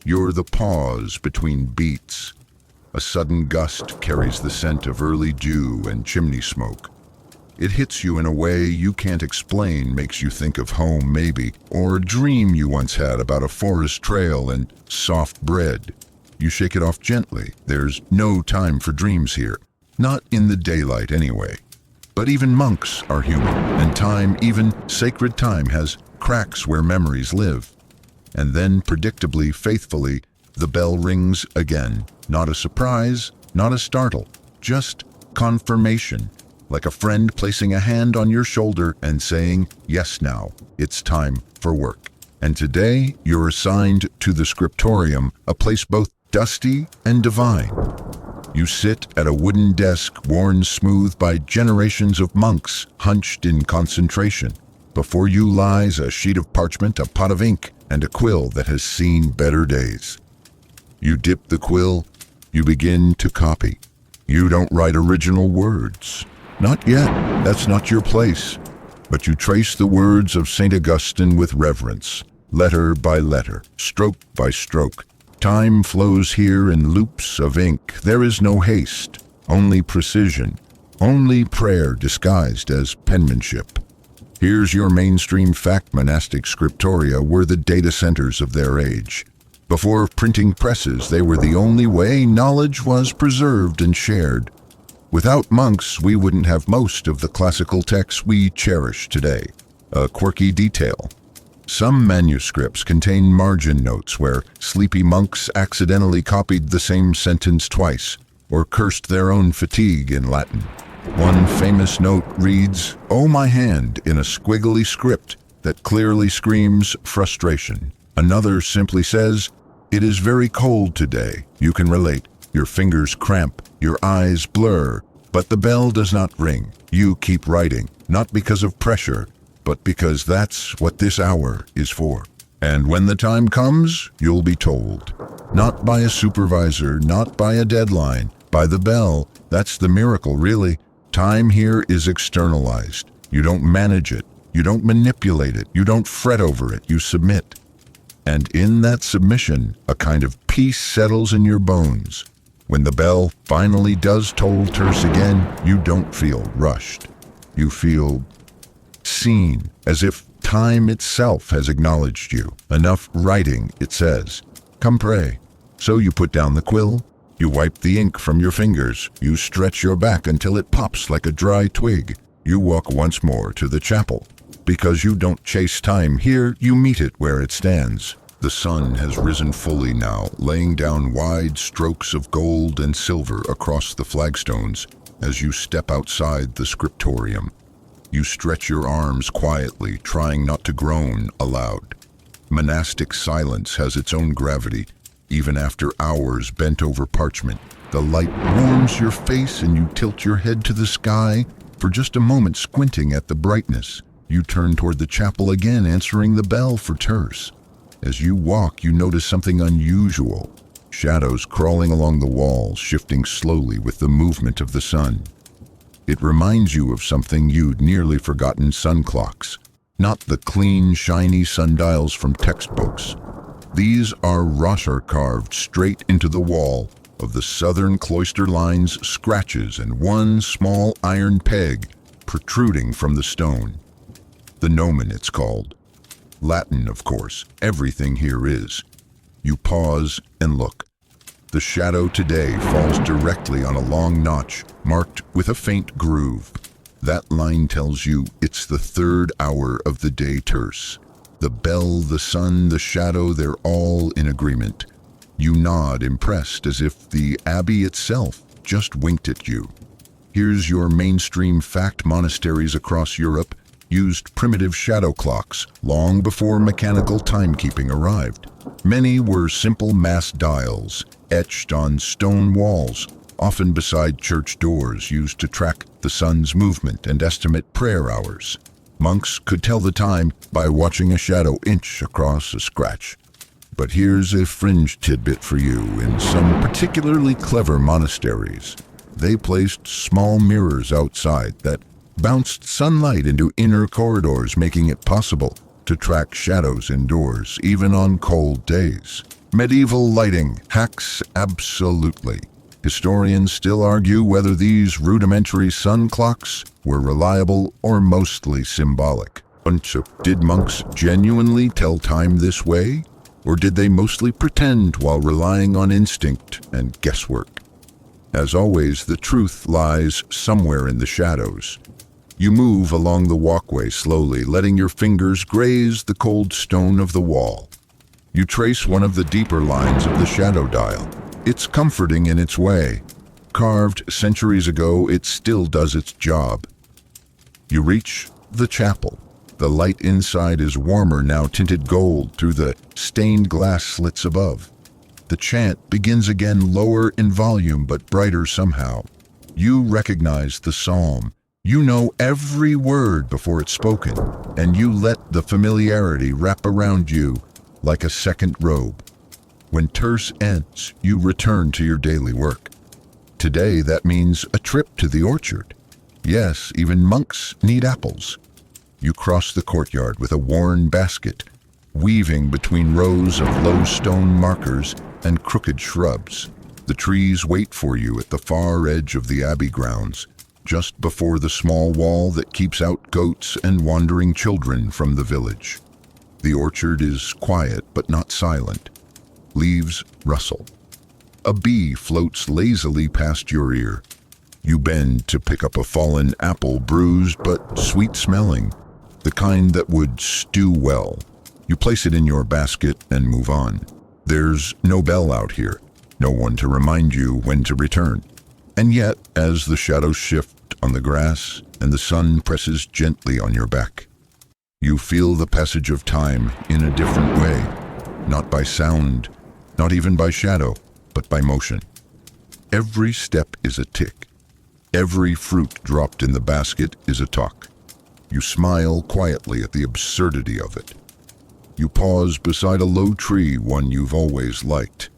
You're the pause between beats. A sudden gust carries the scent of early dew and chimney smoke. It hits you in a way you can't explain, makes you think of home maybe, or a dream you once had about a forest trail and soft bread. You shake it off gently. There's no time for dreams here. Not in the daylight anyway. But even monks are human, and time, even sacred time, has cracks where memories live. And then, predictably, faithfully, the bell rings again. Not a surprise, not a startle, just confirmation. Like a friend placing a hand on your shoulder and saying, yes, now, it's time for work. And today, you're assigned to the scriptorium, a place both dusty and divine. You sit at a wooden desk worn smooth by generations of monks, hunched in concentration. Before you lies a sheet of parchment, a pot of ink, and a quill that has seen better days. You dip the quill, you begin to copy. You don't write original words. Not yet, that's not your place. But you trace the words of St. Augustine with reverence, letter by letter, stroke by stroke. Time flows here in loops of ink. There is no haste, only precision, only prayer disguised as penmanship. Here's your mainstream fact: monastic scriptoria were the data centers of their age. Before printing presses, they were the only way knowledge was preserved and shared. Without monks, we wouldn't have most of the classical texts we cherish today. A quirky detail. Some manuscripts contain margin notes where sleepy monks accidentally copied the same sentence twice, or cursed their own fatigue in Latin. One famous note reads, "Oh my hand," in a squiggly script that clearly screams frustration. Another simply says, "It is very cold today." You can relate. Your fingers cramp, your eyes blur, but the bell does not ring. You keep writing, not because of pressure, but because that's what this hour is for. And when the time comes, you'll be told. Not by a supervisor, not by a deadline, by the bell. That's the miracle, really. Time here is externalized. You don't manage it. You don't manipulate it. You don't fret over it. You submit. And in that submission, a kind of peace settles in your bones. When the bell finally does toll terse again, you don't feel rushed. You feel seen, as if time itself has acknowledged you. Enough writing, it says. Come pray. So you put down the quill, you wipe the ink from your fingers, you stretch your back until it pops like a dry twig. You walk once more to the chapel. Because you don't chase time here, you meet it where it stands. The sun has risen fully now, laying down wide strokes of gold and silver across the flagstones as you step outside the scriptorium. You stretch your arms quietly, trying not to groan aloud. Monastic silence has its own gravity. Even after hours bent over parchment, the light warms your face and you tilt your head to the sky for just a moment, squinting at the brightness. You turn toward the chapel again, answering the bell for terse. As you walk, you notice something unusual. Shadows crawling along the walls, shifting slowly with the movement of the sun. It reminds you of something you'd nearly forgotten: sun clocks. Not the clean, shiny sundials from textbooks. These are rosher carved straight into the wall of the southern cloister lines, scratches and one small iron peg protruding from the stone. The gnomon, it's called. Latin, of course. Everything here is. You pause and look. The shadow today falls directly on a long notch, marked with a faint groove. That line tells you it's the third hour of the day terse. The bell, the sun, the shadow, they're all in agreement. You nod, impressed, as if the abbey itself just winked at you. Here's your mainstream fact: monasteries across Europe used primitive shadow clocks long before mechanical timekeeping arrived. Many were simple mass dials, etched on stone walls, often beside church doors, used to track the sun's movement and estimate prayer hours. Monks could tell the time by watching a shadow inch across a scratch. But here's a fringe tidbit for you. In some particularly clever monasteries, they placed small mirrors outside that bounced sunlight into inner corridors, making it possible to track shadows indoors, even on cold days. Medieval lighting hacks? Absolutely. Historians still argue whether these rudimentary sun clocks were reliable or mostly symbolic. Did monks genuinely tell time this way? Or did they mostly pretend while relying on instinct and guesswork? As always, the truth lies somewhere in the shadows. You move along the walkway slowly, letting your fingers graze the cold stone of the wall. You trace one of the deeper lines of the shadow dial. It's comforting in its way. Carved centuries ago, it still does its job. You reach the chapel. The light inside is warmer now, tinted gold through the stained glass slits above. The chant begins again, lower in volume but brighter somehow. You recognize the psalm. You know every word before it's spoken, and you let the familiarity wrap around you like a second robe. When terse ends, you return to your daily work. Today, that means a trip to the orchard. Yes, even monks need apples. You cross the courtyard with a worn basket, weaving between rows of low stone markers and crooked shrubs. The trees wait for you at the far edge of the abbey grounds, just before the small wall that keeps out goats and wandering children from the village. The orchard is quiet but not silent. Leaves rustle. A bee floats lazily past your ear. You bend to pick up a fallen apple, bruised but sweet-smelling, the kind that would stew well. You place it in your basket and move on. There's no bell out here, no one to remind you when to return. And yet, as the shadows shift on the grass and the sun presses gently on your back, you feel the passage of time in a different way, not by sound, not even by shadow, but by motion. Every step is a tick. Every fruit dropped in the basket is a talk. You smile quietly at the absurdity of it. You pause beside a low tree, one you've always liked.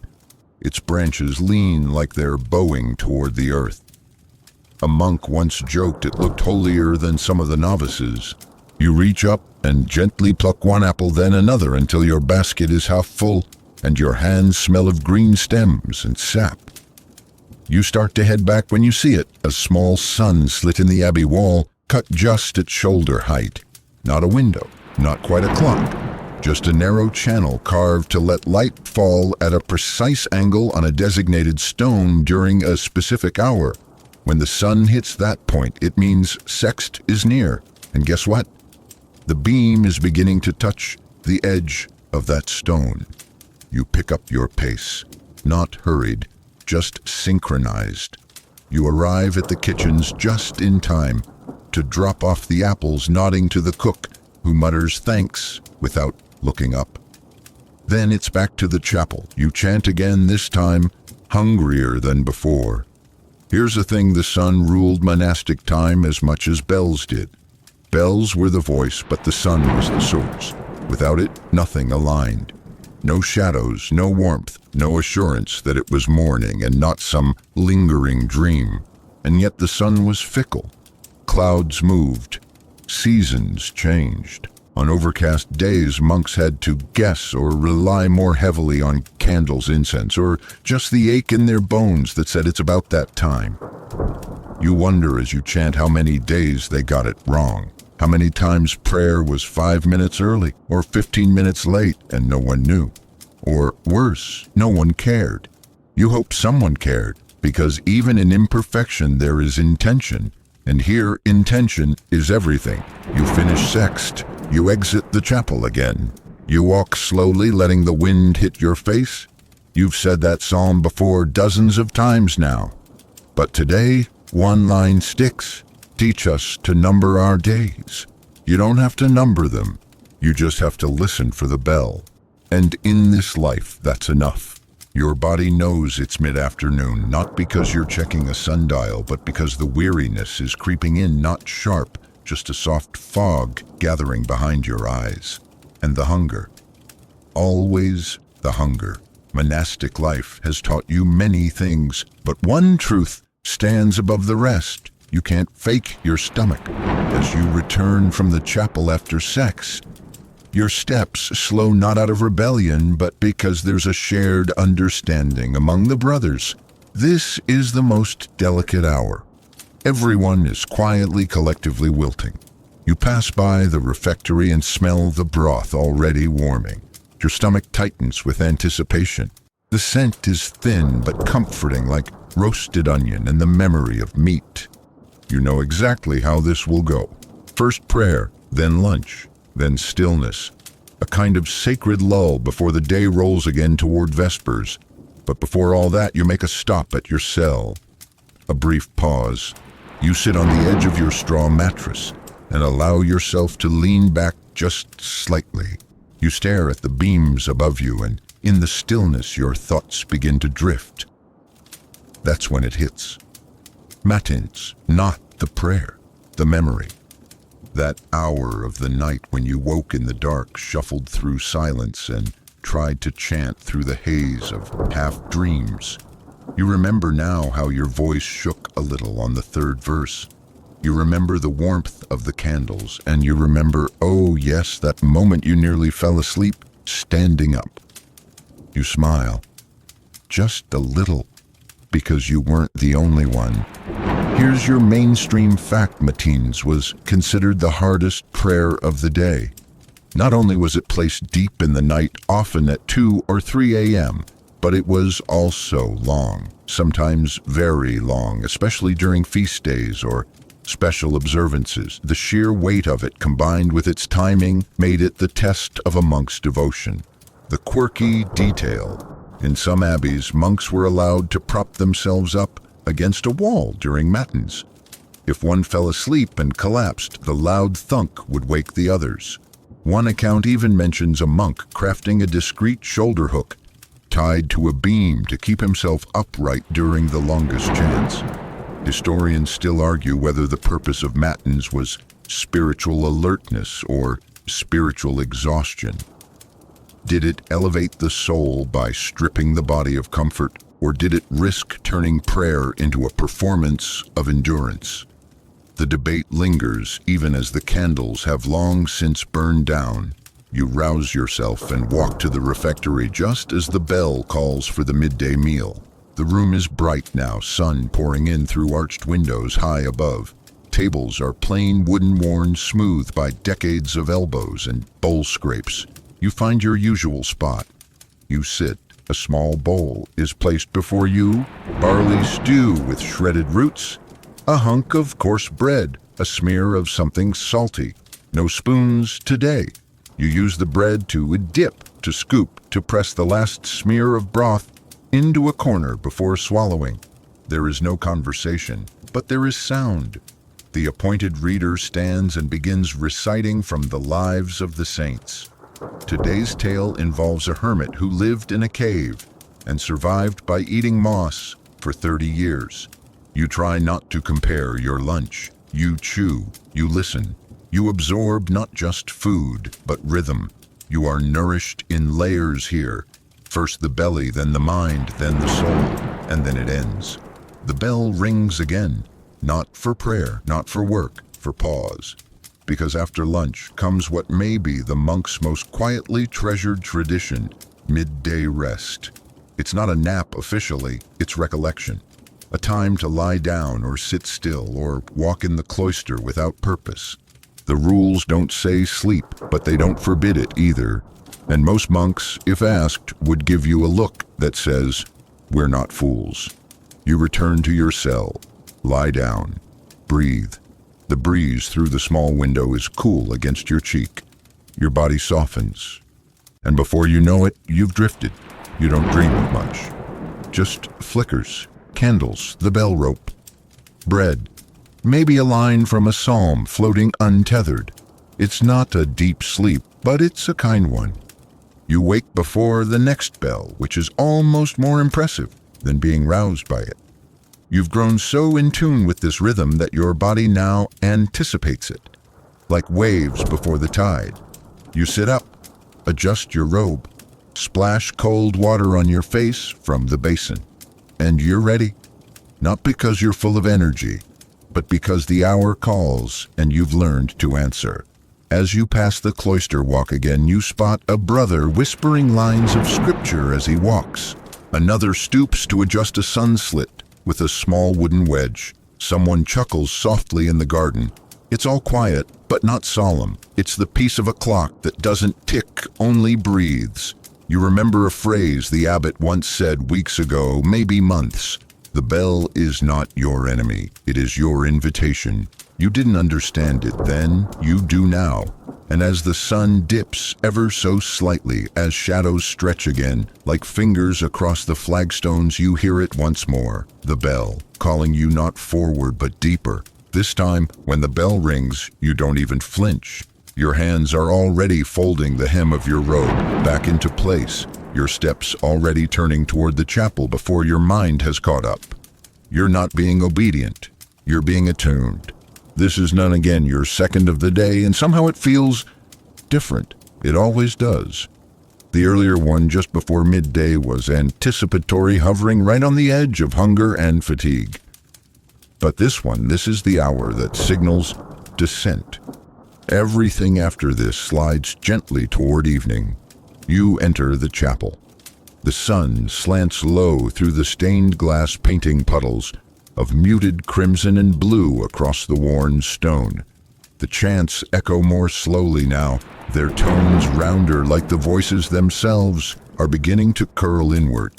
Its branches lean like they're bowing toward the earth. A monk once joked it looked holier than some of the novices. You reach up and gently pluck one apple, then another, until your basket is half full and your hands smell of green stems and sap. You start to head back when you see it, a small sun slit in the abbey wall, cut just at shoulder height. Not a window, not quite a clock, just a narrow channel carved to let light fall at a precise angle on a designated stone during a specific hour. When the sun hits that point, it means sext is near. And guess what? The beam is beginning to touch the edge of that stone. You pick up your pace, not hurried, just synchronized. You arrive at the kitchens just in time to drop off the apples, nodding to the cook, who mutters thanks without looking up. Then it's back to the chapel. You chant again, this time hungrier than before. Here's the thing, the sun ruled monastic time as much as bells did. Bells were the voice, but the sun was the source. Without it, nothing aligned. No shadows, no warmth, no assurance that it was morning and not some lingering dream. And yet the sun was fickle. Clouds moved. Seasons changed. On overcast days, monks had to guess or rely more heavily on candles, incense, or just the ache in their bones that said it's about that time. You wonder as you chant how many days they got it wrong. How many times prayer was 5 minutes early or 15 minutes late and no one knew. Or worse, no one cared. You hope someone cared, because even in imperfection there is intention. And here, intention is everything. You finish sext. You exit the chapel again. You walk slowly, letting the wind hit your face. You've said that psalm before dozens of times now. But today, one line sticks. Teach us to number our days. You don't have to number them. You just have to listen for the bell. And in this life, that's enough. Your body knows it's mid-afternoon, not because you're checking a sundial, but because the weariness is creeping in, not sharp, just a soft fog gathering behind your eyes. And the hunger. Always the hunger. Monastic life has taught you many things, but one truth stands above the rest. You can't fake your stomach. As you return from the chapel after sex, your steps slow not out of rebellion, but because there's a shared understanding among the brothers. This is the most delicate hour. Everyone is quietly, collectively wilting. You pass by the refectory and smell the broth already warming. Your stomach tightens with anticipation. The scent is thin but comforting, like roasted onion and the memory of meat. You know exactly how this will go. First prayer, then lunch, then stillness. A kind of sacred lull before the day rolls again toward vespers. But before all that, you make a stop at your cell. A brief pause. You sit on the edge of your straw mattress and allow yourself to lean back just slightly. You stare at the beams above you, and in the stillness your thoughts begin to drift. That's when it hits. Matins, not the prayer, the memory. That hour of the night when you woke in the dark, shuffled through silence, and tried to chant through the haze of half-dreams. You remember now how your voice shook a little on the third verse. You remember the warmth of the candles, and you remember, oh yes, that moment you nearly fell asleep, standing up. You smile, just a little, because you weren't the only one. Here's your mainstream fact. Matins was considered the hardest prayer of the day. Not only was it placed deep in the night, often at 2 or 3 a.m., but it was also long, sometimes very long, especially during feast days or special observances. The sheer weight of it, combined with its timing, made it the test of a monk's devotion. The quirky detail. In some abbeys, monks were allowed to prop themselves up against a wall during matins. If one fell asleep and collapsed, the loud thunk would wake the others. One account even mentions a monk crafting a discreet shoulder hook tied to a beam to keep himself upright during the longest chants. Historians still argue whether the purpose of matins was spiritual alertness or spiritual exhaustion. Did it elevate the soul by stripping the body of comfort, or did it risk turning prayer into a performance of endurance? The debate lingers even as the candles have long since burned down. You rouse yourself and walk to the refectory just as the bell calls for the midday meal. The room is bright now, sun pouring in through arched windows high above. Tables are plain wooden, worn smooth by decades of elbows and bowl scrapes. You find your usual spot. You sit. A small bowl is placed before you, barley stew with shredded roots, a hunk of coarse bread, a smear of something salty, No spoons today. You use the bread to dip, to scoop, to press the last smear of broth into a corner before swallowing. There is no conversation, but there is sound. The appointed reader stands and begins reciting from the lives of the saints. Today's tale involves a hermit who lived in a cave and survived by eating moss for 30 years. You try not to compare your lunch. You chew, you listen, you absorb not just food, but rhythm. You are nourished in layers here. First the belly, then the mind, then the soul, and then it ends. The bell rings again, not for prayer, not for work, for pause. Because after lunch comes what may be the monk's most quietly treasured tradition, midday rest. It's not a nap officially, it's recollection. A time to lie down or sit still or walk in the cloister without purpose. The rules don't say sleep, but they don't forbid it either. And most monks, if asked, would give you a look that says, "We're not fools." You return to your cell, lie down, breathe. The breeze through the small window is cool against your cheek. Your body softens. And before you know it, you've drifted. You don't dream of much. Just flickers, candles, the bell rope, bread, maybe a line from a psalm floating untethered. It's not a deep sleep, but it's a kind one. You wake before the next bell, which is almost more impressive than being roused by it. You've grown so in tune with this rhythm that your body now anticipates it, like waves before the tide. You sit up, adjust your robe, splash cold water on your face from the basin, and you're ready. Not because you're full of energy, but because the hour calls and you've learned to answer. As you pass the cloister walk again, you spot a brother whispering lines of scripture as he walks. Another stoops to adjust a sun slit with a small wooden wedge. Someone chuckles softly in the garden. It's all quiet, but not solemn. It's the piece of a clock that doesn't tick, only breathes. You remember a phrase the abbot once said weeks ago, maybe months. The bell is not your enemy. It is your invitation. You didn't understand it then, you do now. And as the sun dips ever so slightly, as shadows stretch again, like fingers across the flagstones, you hear it once more. The bell, calling you not forward but deeper. This time, when the bell rings, you don't even flinch. Your hands are already folding the hem of your robe back into place, your steps already turning toward the chapel before your mind has caught up. You're not being obedient, you're being attuned. This is none again your second of the day, and somehow it feels different. It always does. The earlier one just before midday was anticipatory, hovering right on the edge of hunger and fatigue. But this one, this is the hour that signals descent. Everything after this slides gently toward evening. You enter the chapel. The sun slants low through the stained glass painting puddles of muted crimson and blue across the worn stone. The chants echo more slowly now, their tones rounder like the voices themselves are beginning to curl inward.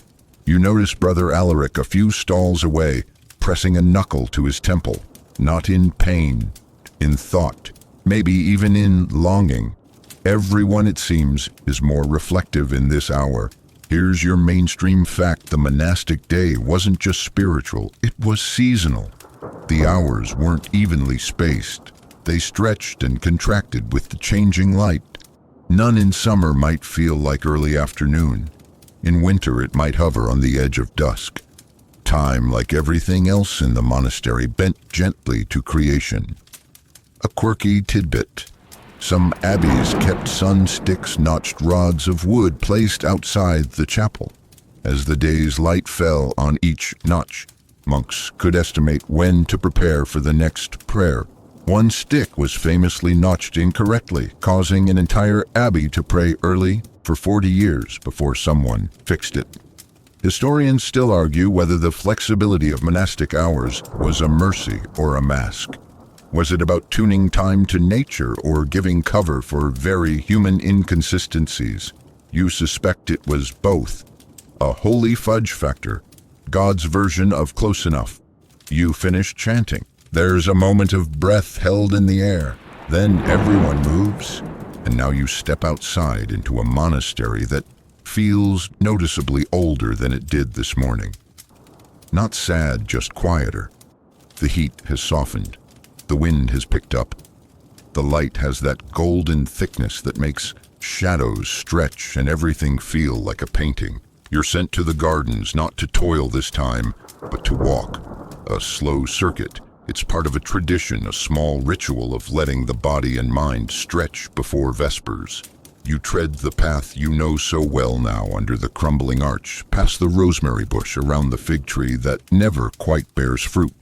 You notice Brother Alaric a few stalls away, pressing a knuckle to his temple, not in pain, in thought, maybe even in longing. Everyone, it seems, is more reflective in this hour. Here's your mainstream fact: the monastic day wasn't just spiritual, it was seasonal. The hours weren't evenly spaced. They stretched and contracted with the changing light. None in summer might feel like early afternoon. In winter it might hover on the edge of dusk. Time, like everything else in the monastery, bent gently to creation. A quirky tidbit. Some abbeys kept sun-sticks-notched rods of wood placed outside the chapel. As the day's light fell on each notch, monks could estimate when to prepare for the next prayer. One stick was famously notched incorrectly, causing an entire abbey to pray early for 40 years before someone fixed it. Historians still argue whether the flexibility of monastic hours was a mercy or a mask. Was it about tuning time to nature or giving cover for very human inconsistencies? You suspect it was both. A holy fudge factor, God's version of close enough. You finish chanting. There's a moment of breath held in the air. Then everyone moves, and now you step outside into a monastery that feels noticeably older than it did this morning. Not sad, just quieter. The heat has softened. The wind has picked up. The light has that golden thickness that makes shadows stretch and everything feel like a painting. You're sent to the gardens not to toil this time, but to walk. A slow circuit. It's part of a tradition, a small ritual of letting the body and mind stretch before vespers. You tread the path you know so well now under the crumbling arch, past the rosemary bush, around the fig tree that never quite bears fruit.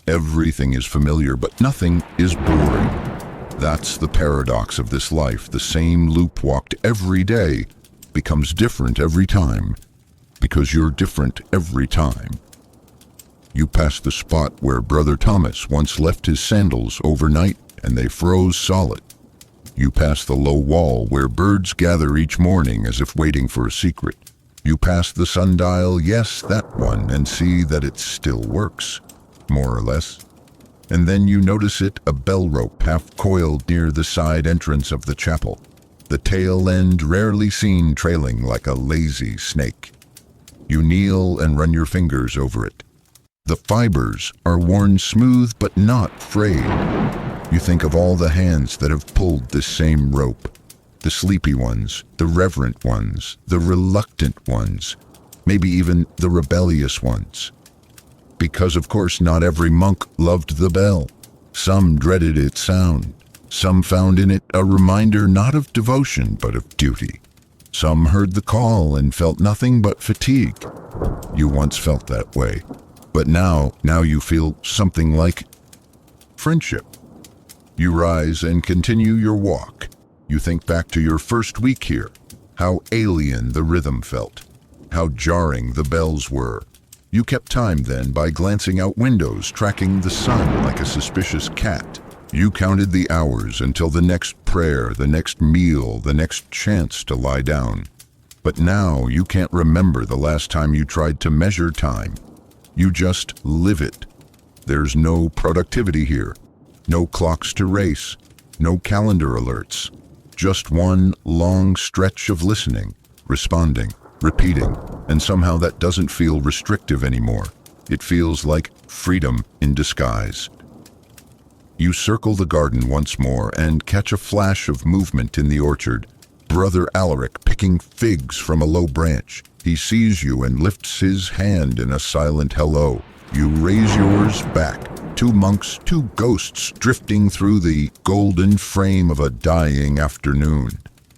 Everything is familiar, but nothing is boring. That's the paradox of this life. The same loop walked every day becomes different every time, because you're different every time. You pass the spot where Brother Thomas once left his sandals overnight and they froze solid. You pass the low wall where birds gather each morning as if waiting for a secret. You pass the sundial, yes, that one, and see that it still works, more or less. And then you notice it, a bell rope half coiled near the side entrance of the chapel, the tail end rarely seen trailing like a lazy snake. You kneel and run your fingers over it. The fibers are worn smooth but not frayed. You think of all the hands that have pulled this same rope. The sleepy ones, the reverent ones, the reluctant ones, maybe even the rebellious ones. Because of course not every monk loved the bell. Some dreaded its sound. Some found in it a reminder not of devotion but of duty. Some heard the call and felt nothing but fatigue. You once felt that way. But now you feel something like friendship. You rise and continue your walk. You think back to your first week here, how alien the rhythm felt, how jarring the bells were. You kept time then by glancing out windows, tracking the sun like a suspicious cat. You counted the hours until the next prayer, the next meal, the next chance to lie down. But now you can't remember the last time you tried to measure time. You just live it. There's no productivity here, no clocks to race, no calendar alerts. Just one long stretch of listening, responding, repeating, and somehow that doesn't feel restrictive anymore. It feels like freedom in disguise. You circle the garden once more and catch a flash of movement in the orchard. Brother Alaric picking figs from a low branch. He sees you and lifts his hand in a silent hello. You raise yours back. Two monks, two ghosts drifting through the golden frame of a dying afternoon.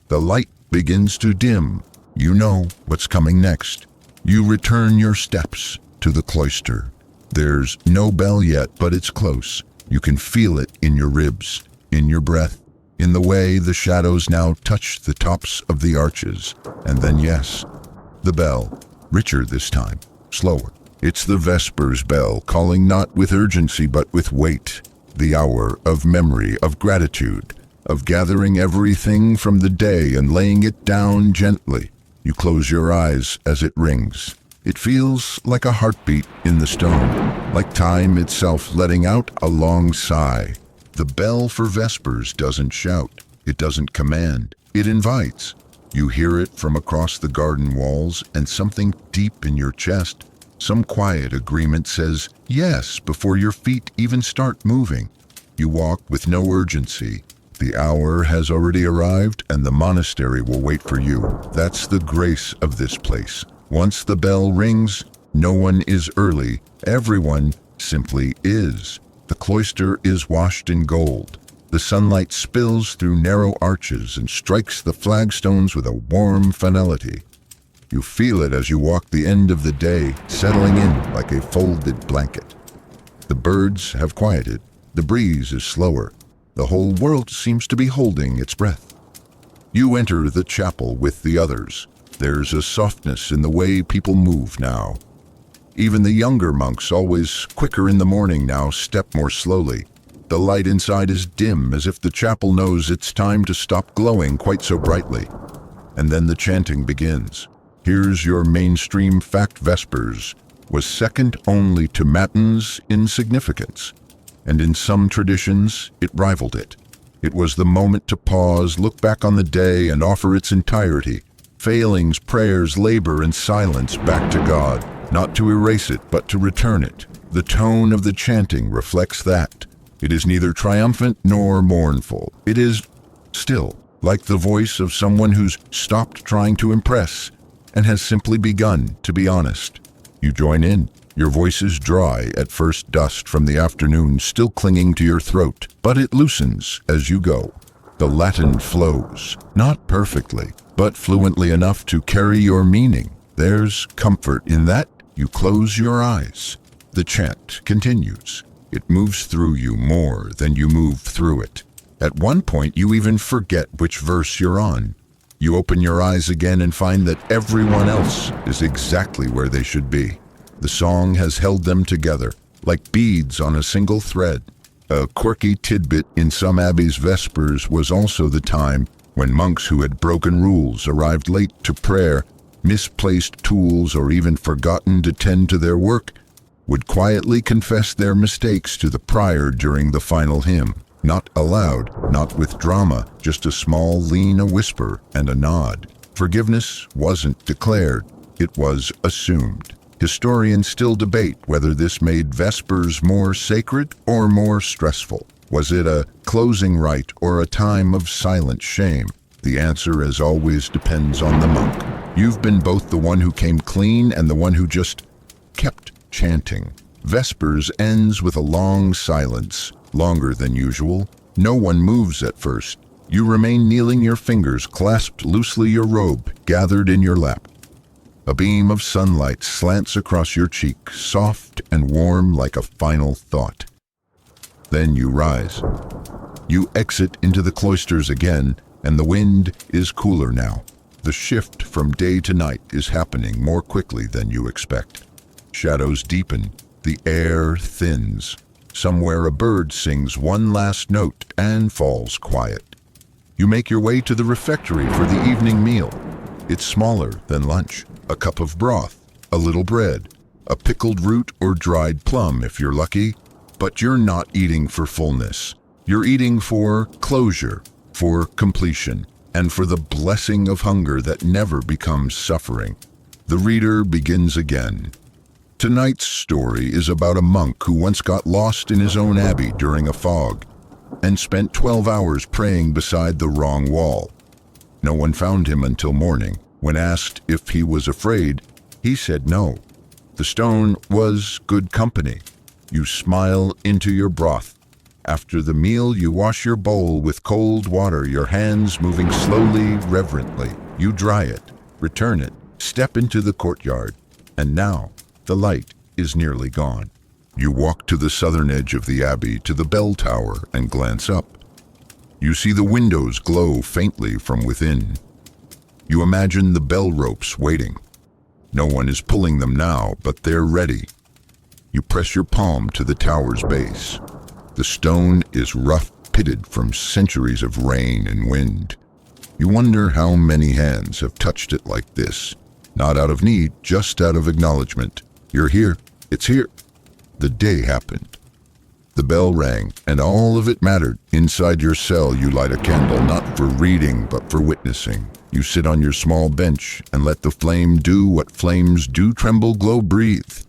The light begins to dim. You know what's coming next. You return your steps to the cloister. There's no bell yet, but it's close. You can feel it in your ribs, in your breath, in the way the shadows now touch the tops of the arches. And then yes, the bell, richer this time, slower. It's the Vespers bell, calling not with urgency but with weight. The hour of memory, of gratitude, of gathering everything from the day and laying it down gently. You close your eyes as it rings. It feels like a heartbeat in the stone, like time itself letting out a long sigh. The bell for Vespers doesn't shout, it doesn't command, it invites. You hear it from across the garden walls, and something deep in your chest, some quiet agreement says yes before your feet even start moving. You walk with no urgency. The hour has already arrived and the monastery will wait for you. That's the grace of this place. Once the bell rings, no one is early. Everyone simply is. The cloister is washed in gold. The sunlight spills through narrow arches and strikes the flagstones with a warm finality. You feel it as you walk the end of the day, settling in like a folded blanket. The birds have quieted. The breeze is slower. The whole world seems to be holding its breath. You enter the chapel with the others. There's a softness in the way people move now. Even the younger monks, always quicker in the morning now, step more slowly. The light inside is dim, as if the chapel knows it's time to stop glowing quite so brightly. And then the chanting begins. Here's your mainstream fact. Vespers was second only to Matins in significance, and in some traditions it rivaled it. It was the moment to pause, look back on the day, and offer its entirety. Failings, prayers, labor, and silence back to God, not to erase it, but to return it. The tone of the chanting reflects that. It is neither triumphant nor mournful. It is still, like the voice of someone who's stopped trying to impress and has simply begun to be honest. You join in. Your voice is dry at first, dust from the afternoon still clinging to your throat, but it loosens as you go. The Latin flows, not perfectly, but fluently enough to carry your meaning. There's comfort in that. You close your eyes. The chant continues. It moves through you more than you move through it. At one point, you even forget which verse you're on. You open your eyes again and find that everyone else is exactly where they should be. The song has held them together, like beads on a single thread. A quirky tidbit in some abbeys' vespers was also the time when monks who had broken rules arrived late to prayer, misplaced tools, or even forgotten to tend to their work, would quietly confess their mistakes to the prior during the final hymn. Not aloud, not with drama, just a small lean, a whisper, and a nod. Forgiveness wasn't declared, it was assumed. Historians still debate whether this made Vespers more sacred or more stressful. Was it a closing rite or a time of silent shame? The answer, as always, depends on the monk. You've been both the one who came clean and the one who just kept chanting. Vespers ends with a long silence, longer than usual. No one moves at first. You remain kneeling, your fingers clasped loosely, your robe gathered in your lap. A beam of sunlight slants across your cheek, soft and warm like a final thought. Then you rise. You exit into the cloisters again, and the wind is cooler now. The shift from day to night is happening more quickly than you expect. Shadows deepen, the air thins. Somewhere a bird sings one last note and falls quiet. You make your way to the refectory for the evening meal. It's smaller than lunch. A cup of broth, a little bread, a pickled root or dried plum if you're lucky, but you're not eating for fullness. You're eating for closure, for completion, and for the blessing of hunger that never becomes suffering. The reader begins again. Tonight's story is about a monk who once got lost in his own abbey during a fog and spent 12 hours praying beside the wrong wall. No one found him until morning. When asked if he was afraid, he said no. The stone was good company. You smile into your broth. After the meal, you wash your bowl with cold water, your hands moving slowly, reverently. You dry it, return it, step into the courtyard, and now the light is nearly gone. You walk to the southern edge of the abbey, to the bell tower, and glance up. You see the windows glow faintly from within. You imagine the bell ropes waiting. No one is pulling them now, but they're ready. You press your palm to the tower's base. The stone is rough, pitted from centuries of rain and wind. You wonder how many hands have touched it like this. Not out of need, just out of acknowledgement. You're here. It's here. The day happened. The bell rang, and all of it mattered. Inside your cell, you light a candle, not for reading, but for witnessing. You sit on your small bench and let the flame do what flames do: tremble, glow, breathe.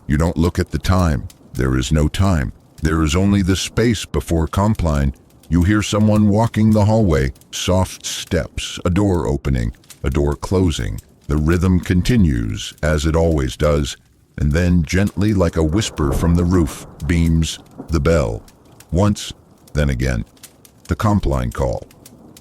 You don't look at the time. There is no time. There is only the space before Compline. You hear someone walking the hallway, soft steps, a door opening, a door closing. The rhythm continues, as it always does, and then gently, like a whisper from the roof, beams the bell. Once, then again. The Compline call.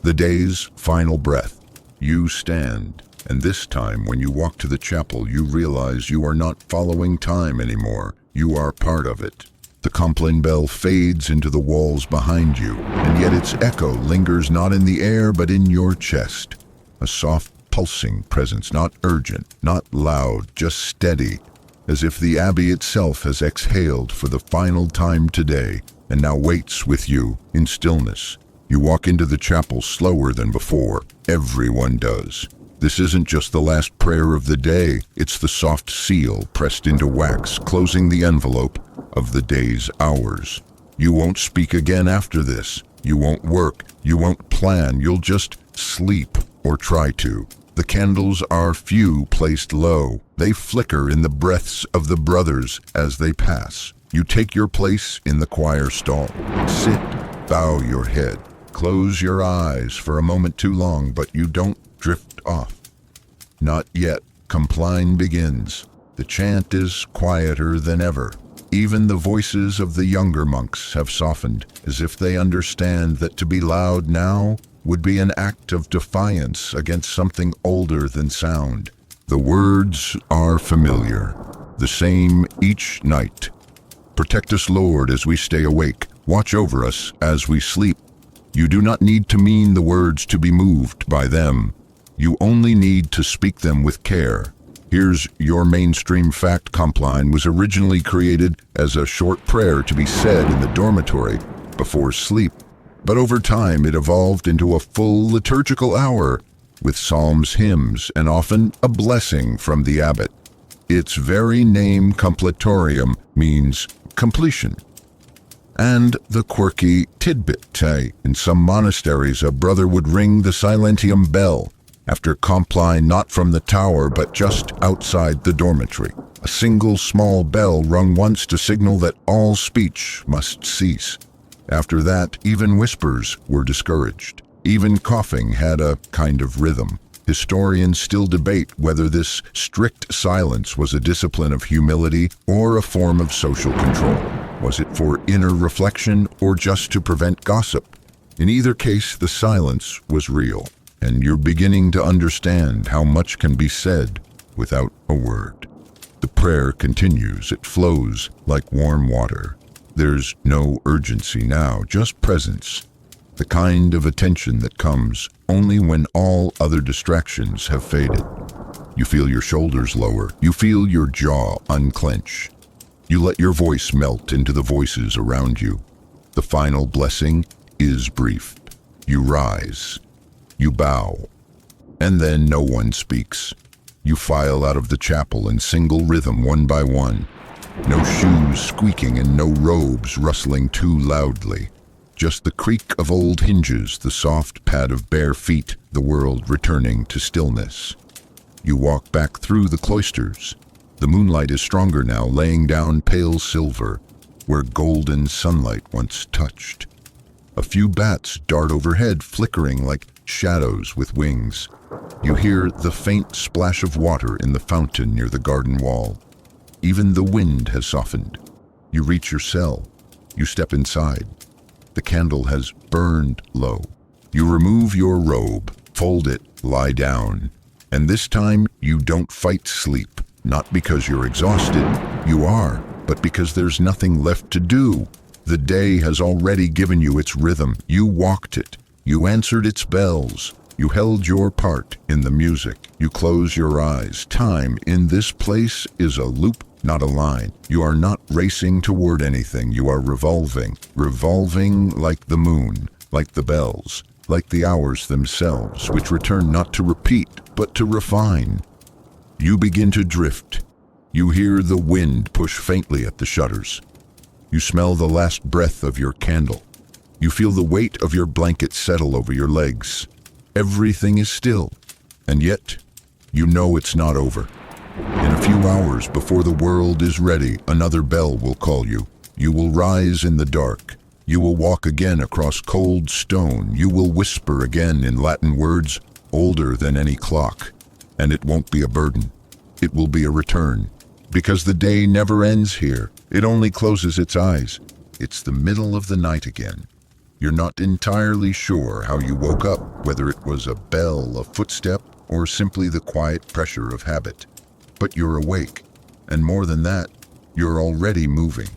The day's final breath. You stand, and this time when you walk to the chapel, you realize you are not following time anymore. You are part of it. The Compline bell fades into the walls behind you, and yet its echo lingers not in the air but in your chest. A soft, pulsing presence, not urgent, not loud, just steady, as if the abbey itself has exhaled for the final time today and now waits with you in stillness. You walk into the chapel slower than before. Everyone does. This isn't just the last prayer of the day, it's the soft seal pressed into wax, closing the envelope of the day's hours. You won't speak again after this. You won't work, you won't plan, you'll just sleep or try to. The candles are few, placed low. They flicker in the breaths of the brothers as they pass. You take your place in the choir stall. Sit, bow your head, close your eyes for a moment too long, but you don't drift off. Not yet. Compline begins. The chant is quieter than ever. Even the voices of the younger monks have softened, as if they understand that to be loud now would be an act of defiance against something older than sound. The words are familiar, the same each night. Protect us, Lord, as we stay awake. Watch over us as we sleep. You do not need to mean the words to be moved by them. You only need to speak them with care. Here's your mainstream fact. Compline was originally created as a short prayer to be said in the dormitory before sleep. But over time it evolved into a full liturgical hour with psalms, hymns, and often a blessing from the abbot. Its very name, completorium, means completion. And the quirky tidbit, in some monasteries a brother would ring the silentium bell after compline, not from the tower but just outside the dormitory. A single small bell rung once to signal that all speech must cease. After that, even whispers were discouraged. Even coughing had a kind of rhythm. Historians still debate whether this strict silence was a discipline of humility or a form of social control. Was it for inner reflection or just to prevent gossip? In either case, the silence was real, and you're beginning to understand how much can be said without a word. The prayer continues. It flows like warm water. There's no urgency now, just presence. The kind of attention that comes only when all other distractions have faded. You feel your shoulders lower. You feel your jaw unclench. You let your voice melt into the voices around you. The final blessing is brief. You rise. You bow. And then no one speaks. You file out of the chapel in single rhythm, one by one. No shoes squeaking and no robes rustling too loudly. Just the creak of old hinges, the soft pad of bare feet, the world returning to stillness. You walk back through the cloisters. The moonlight is stronger now, laying down pale silver where golden sunlight once touched. A few bats dart overhead, flickering like shadows with wings. You hear the faint splash of water in the fountain near the garden wall. Even the wind has softened. You reach your cell. You step inside. The candle has burned low. You remove your robe, fold it, lie down. And this time, you don't fight sleep. Not because you're exhausted, you are, but because there's nothing left to do. The day has already given you its rhythm. You walked it. You answered its bells. You held your part in the music. You close your eyes. Time in this place is a loop, not a line. You are not racing toward anything. You are revolving. Revolving like the moon, like the bells, like the hours themselves, which return not to repeat, but to refine. You begin to drift. You hear the wind push faintly at the shutters. You smell the last breath of your candle. You feel the weight of your blanket settle over your legs. Everything is still, and yet you know it's not over. In a few hours, before the world is ready, another bell will call you. You will rise in the dark. You will walk again across cold stone. You will whisper again in Latin words older than any clock. And it won't be a burden. It will be a return. Because the day never ends here. It only closes its eyes. It's the middle of the night again. You're not entirely sure how you woke up, whether it was a bell, a footstep, or simply the quiet pressure of habit. But you're awake. And more than that, you're already moving.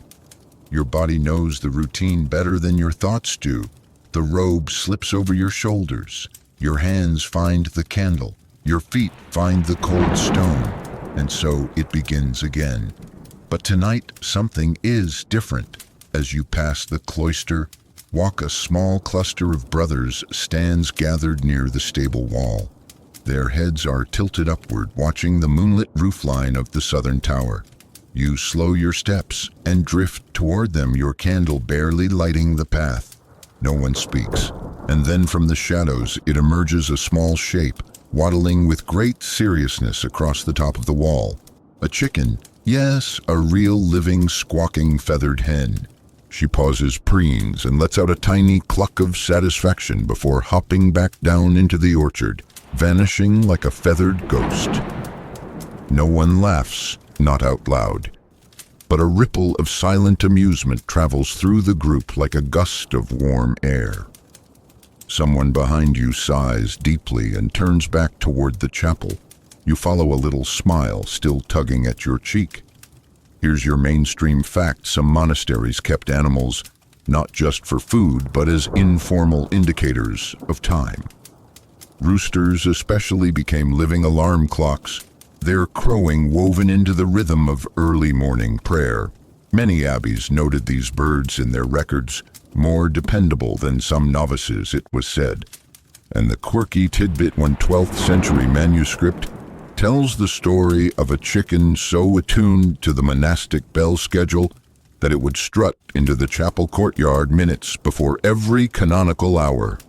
Your body knows the routine better than your thoughts do. The robe slips over your shoulders. Your hands find the candle. Your feet find the cold stone, and so it begins again. But tonight, something is different. As you pass the cloister, walk a small cluster of brothers stands gathered near the stable wall. Their heads are tilted upward, watching the moonlit roofline of the southern tower. You slow your steps and drift toward them, your candle barely lighting the path. No one speaks. And then from the shadows it emerges a small shape, waddling with great seriousness across the top of the wall. A chicken. Yes, a real living, squawking feathered hen. She pauses, preens, and lets out a tiny cluck of satisfaction before hopping back down into the orchard, vanishing like a feathered ghost. No one laughs, not out loud, but a ripple of silent amusement travels through the group like a gust of warm air. Someone behind you sighs deeply and turns back toward the chapel. You follow a little smile still tugging at your cheek. Here's your mainstream fact: some monasteries kept animals not just for food, but as informal indicators of time. Roosters especially became living alarm clocks, their crowing woven into the rhythm of early morning prayer. Many abbeys noted these birds in their records, more dependable than some novices, it was said. And the quirky tidbit, one 12th century manuscript, tells the story of a chicken so attuned to the monastic bell schedule that it would strut into the chapel courtyard minutes before every canonical hour.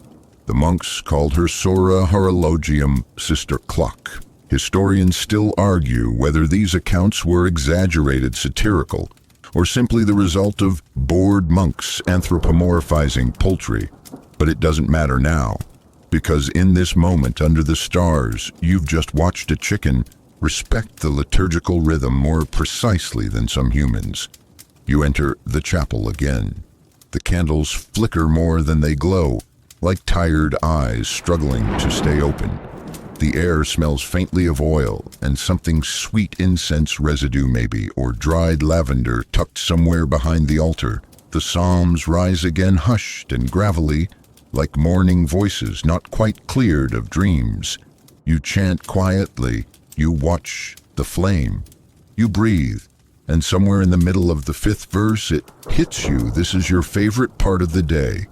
The monks called her Sora Horologium, Sister Clock. Historians still argue whether these accounts were exaggerated, satirical, or simply the result of bored monks anthropomorphizing poultry. But it doesn't matter now, because in this moment under the stars, you've just watched a chicken respect the liturgical rhythm more precisely than some humans. You enter the chapel again. The candles flicker more than they glow, like tired eyes struggling to stay open. The air smells faintly of oil and something sweet, incense residue maybe, or dried lavender tucked somewhere behind the altar. The psalms rise again, hushed and gravelly, like mourning voices not quite cleared of dreams. You chant quietly, you watch the flame, you breathe, and somewhere in the middle of the 5th verse it hits you. This is your favorite part of the day.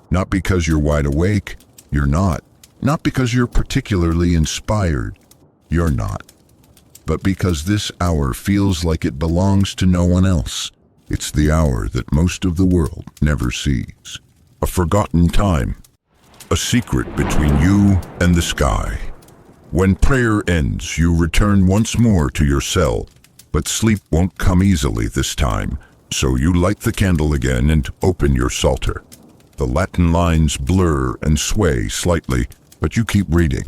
Not because you're wide awake, you're not. Not because you're particularly inspired, you're not. But because this hour feels like it belongs to no one else. It's the hour that most of the world never sees. A forgotten time. A secret between you and the sky. When prayer ends, you return once more to your cell, but sleep won't come easily this time, so you light the candle again and open your psalter. The Latin lines blur and sway slightly, but you keep reading.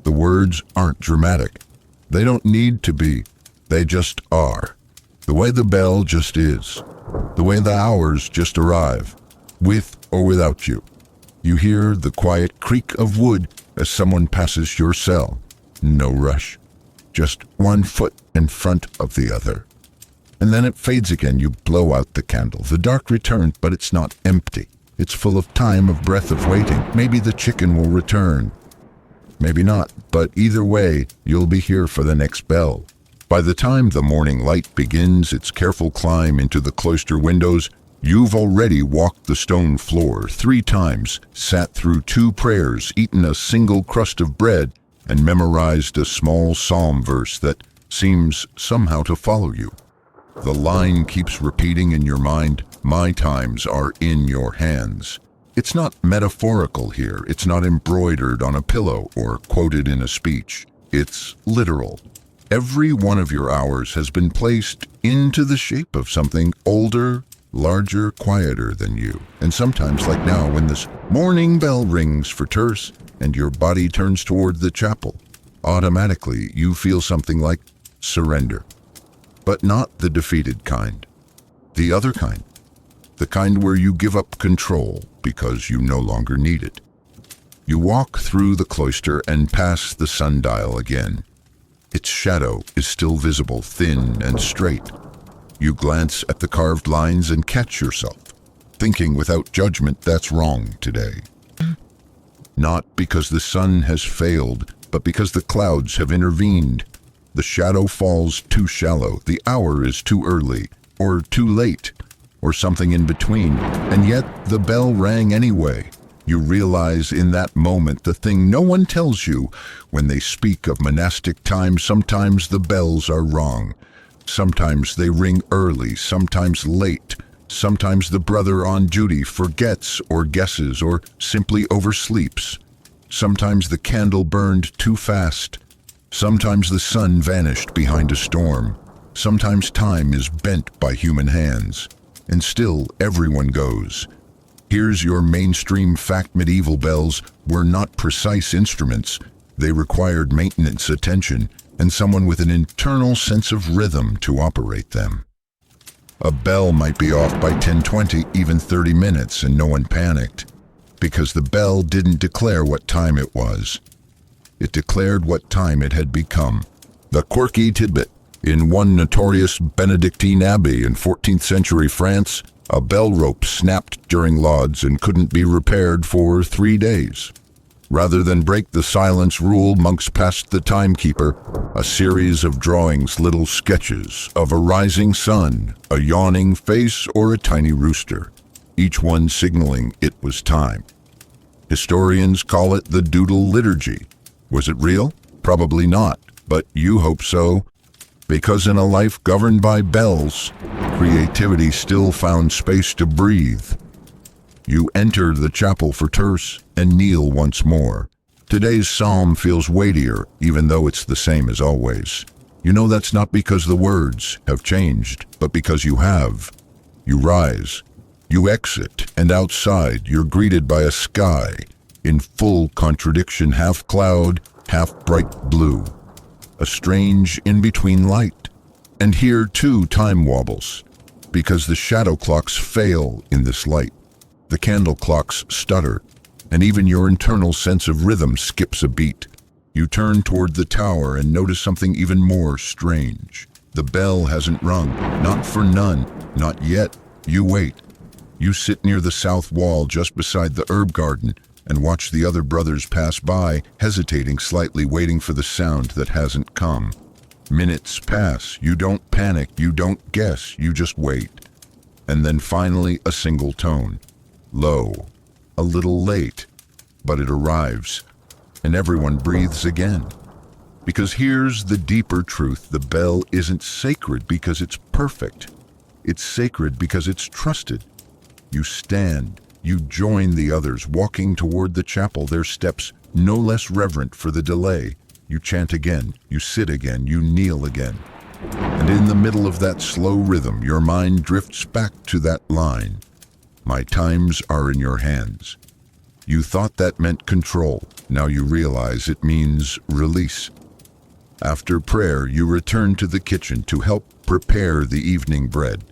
The words aren't dramatic. They don't need to be. They just are. The way the bell just is. The way the hours just arrive, with or without you. You hear the quiet creak of wood as someone passes your cell. No rush. Just one foot in front of the other. And then it fades again. You blow out the candle. The dark returns, but it's not empty. It's full of time, of breath, of waiting. Maybe the chicken will return. Maybe not, but either way, you'll be here for the next bell. By the time the morning light begins its careful climb into the cloister windows, you've already walked the stone floor 3 times, sat through 2 prayers, eaten a single crust of bread, and memorized a small psalm verse that seems somehow to follow you. The line keeps repeating in your mind, "My times are in your hands." It's not metaphorical here. It's not embroidered on a pillow or quoted in a speech. It's literal. Every one of your hours has been placed into the shape of something older, larger, quieter than you. And sometimes, like now, when this morning bell rings for terce and your body turns toward the chapel, automatically you feel something like surrender. But not the defeated kind. The other kind. The kind where you give up control because you no longer need it. You walk through the cloister and pass the sundial again. Its shadow is still visible, thin and straight. You glance at the carved lines and catch yourself, thinking without judgment that's wrong today. Not because the sun has failed, but because the clouds have intervened. The shadow falls too shallow, the hour is too early, or too late, or something in between, and yet the bell rang anyway. You realize in that moment the thing no one tells you when they speak of monastic time. Sometimes the bells are wrong. Sometimes they ring early, sometimes late. Sometimes the brother on duty forgets or guesses or simply oversleeps. Sometimes the candle burned too fast. Sometimes the sun vanished behind a storm. Sometimes time is bent by human hands. And still everyone goes. Here's your mainstream fact: medieval bells were not precise instruments. They required maintenance, attention, and someone with an internal sense of rhythm to operate them. A bell might be off by 10, 20, even 30 minutes, and no one panicked, because the bell didn't declare what time it was. It declared what time it had become. The quirky tidbit: in one notorious Benedictine abbey in 14th century France, a bell rope snapped during lauds and couldn't be repaired for 3 days. Rather than break the silence rule, monks passed the timekeeper a series of drawings, little sketches of a rising sun, a yawning face, or a tiny rooster, each one signaling it was time. Historians call it the doodle liturgy. Was it real? Probably not, but you hope so, because in a life governed by bells, creativity still found space to breathe. You enter the chapel for terce and kneel once more. Today's psalm feels weightier, even though it's the same as always. You know that's not because the words have changed, but because you have. You rise, you exit, and outside you're greeted by a sky in full contradiction, half cloud, half bright blue. A strange in-between light. And here, too, time wobbles, because the shadow clocks fail in this light. The candle clocks stutter, and even your internal sense of rhythm skips a beat. You turn toward the tower and notice something even more strange. The bell hasn't rung, not for none, not yet. You wait. You sit near the south wall just beside the herb garden and watch the other brothers pass by, hesitating slightly, waiting for the sound that hasn't come. Minutes pass. You don't panic, you don't guess, you just wait. And then finally a single tone. Low, a little late, but it arrives, and everyone breathes again. Because here's the deeper truth: the bell isn't sacred because it's perfect. It's sacred because it's trusted. You stand, you join the others, walking toward the chapel, their steps no less reverent for the delay. You chant again, you sit again, you kneel again. And in the middle of that slow rhythm, your mind drifts back to that line. My times are in your hands. You thought that meant control. Now you realize it means release. After prayer, you return to the kitchen to help prepare the evening bread.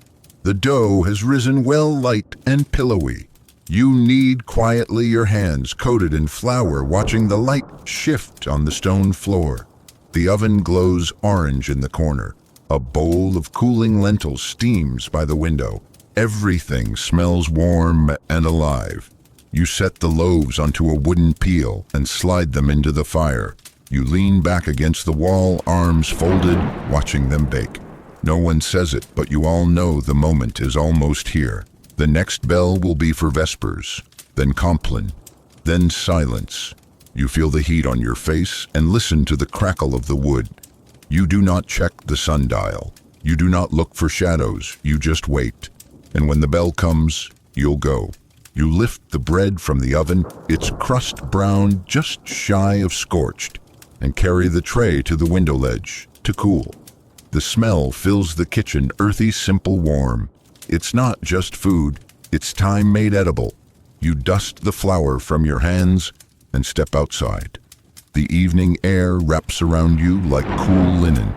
The dough has risen well, light and pillowy. You knead quietly, your hands coated in flour, watching the light shift on the stone floor. The oven glows orange in the corner. A bowl of cooling lentils steams by the window. Everything smells warm and alive. You set the loaves onto a wooden peel and slide them into the fire. You lean back against the wall, arms folded, watching them bake. No one says it, but you all know the moment is almost here. The next bell will be for vespers, then compline, then silence. You feel the heat on your face and listen to the crackle of the wood. You do not check the sundial. You do not look for shadows. You just wait. And when the bell comes, you'll go. You lift the bread from the oven, its crust brown, just shy of scorched, and carry the tray to the window ledge to cool. The smell fills the kitchen, earthy, simple, warm. It's not just food, it's time made edible. You dust the flour from your hands and step outside. The evening air wraps around you like cool linen.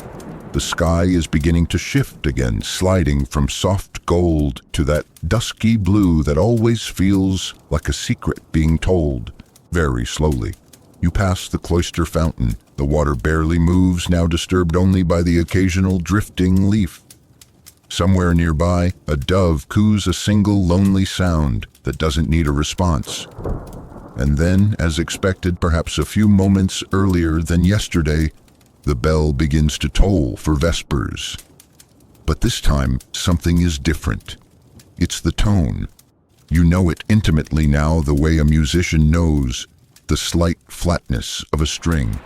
The sky is beginning to shift again, sliding from soft gold to that dusky blue that always feels like a secret being told, very slowly. You pass the cloister fountain. The water barely moves, now disturbed only by the occasional drifting leaf. Somewhere nearby, a dove coos a single lonely sound that doesn't need a response. And then, as expected, perhaps a few moments earlier than yesterday, the bell begins to toll for vespers. But this time, something is different. It's the tone. You know it intimately now, the way a musician knows the slight flatness of a string.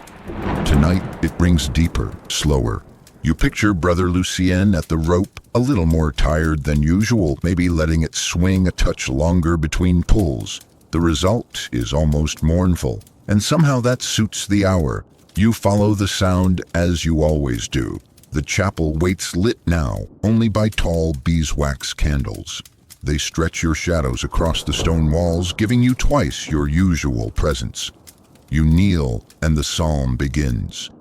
Tonight, it rings deeper, slower. You picture Brother Lucien at the rope, a little more tired than usual, maybe letting it swing a touch longer between pulls. The result is almost mournful, and somehow that suits the hour. You follow the sound as you always do. The chapel waits lit now only by tall beeswax candles. They stretch your shadows across the stone walls, giving you twice your usual presence. You kneel, and the psalm begins.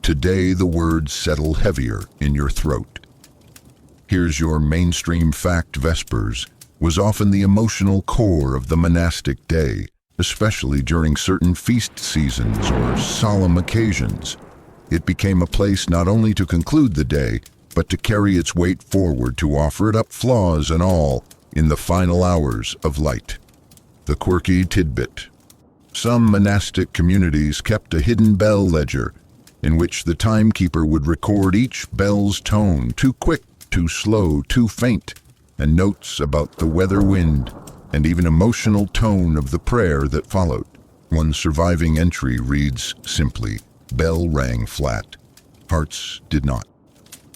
Today the words settle heavier in your throat. Here's your mainstream fact: Vespers was often the emotional core of the monastic day, especially during certain feast seasons or solemn occasions. It became a place not only to conclude the day, but to carry its weight forward, to offer it up, flaws and all, in the final hours of light. The quirky tidbit. Some monastic communities kept a hidden bell ledger, in which the timekeeper would record each bell's tone, too quick, too slow, too faint, and notes about the weather, wind, and even emotional tone of the prayer that followed. One surviving entry reads simply, "Bell rang flat. Hearts did not."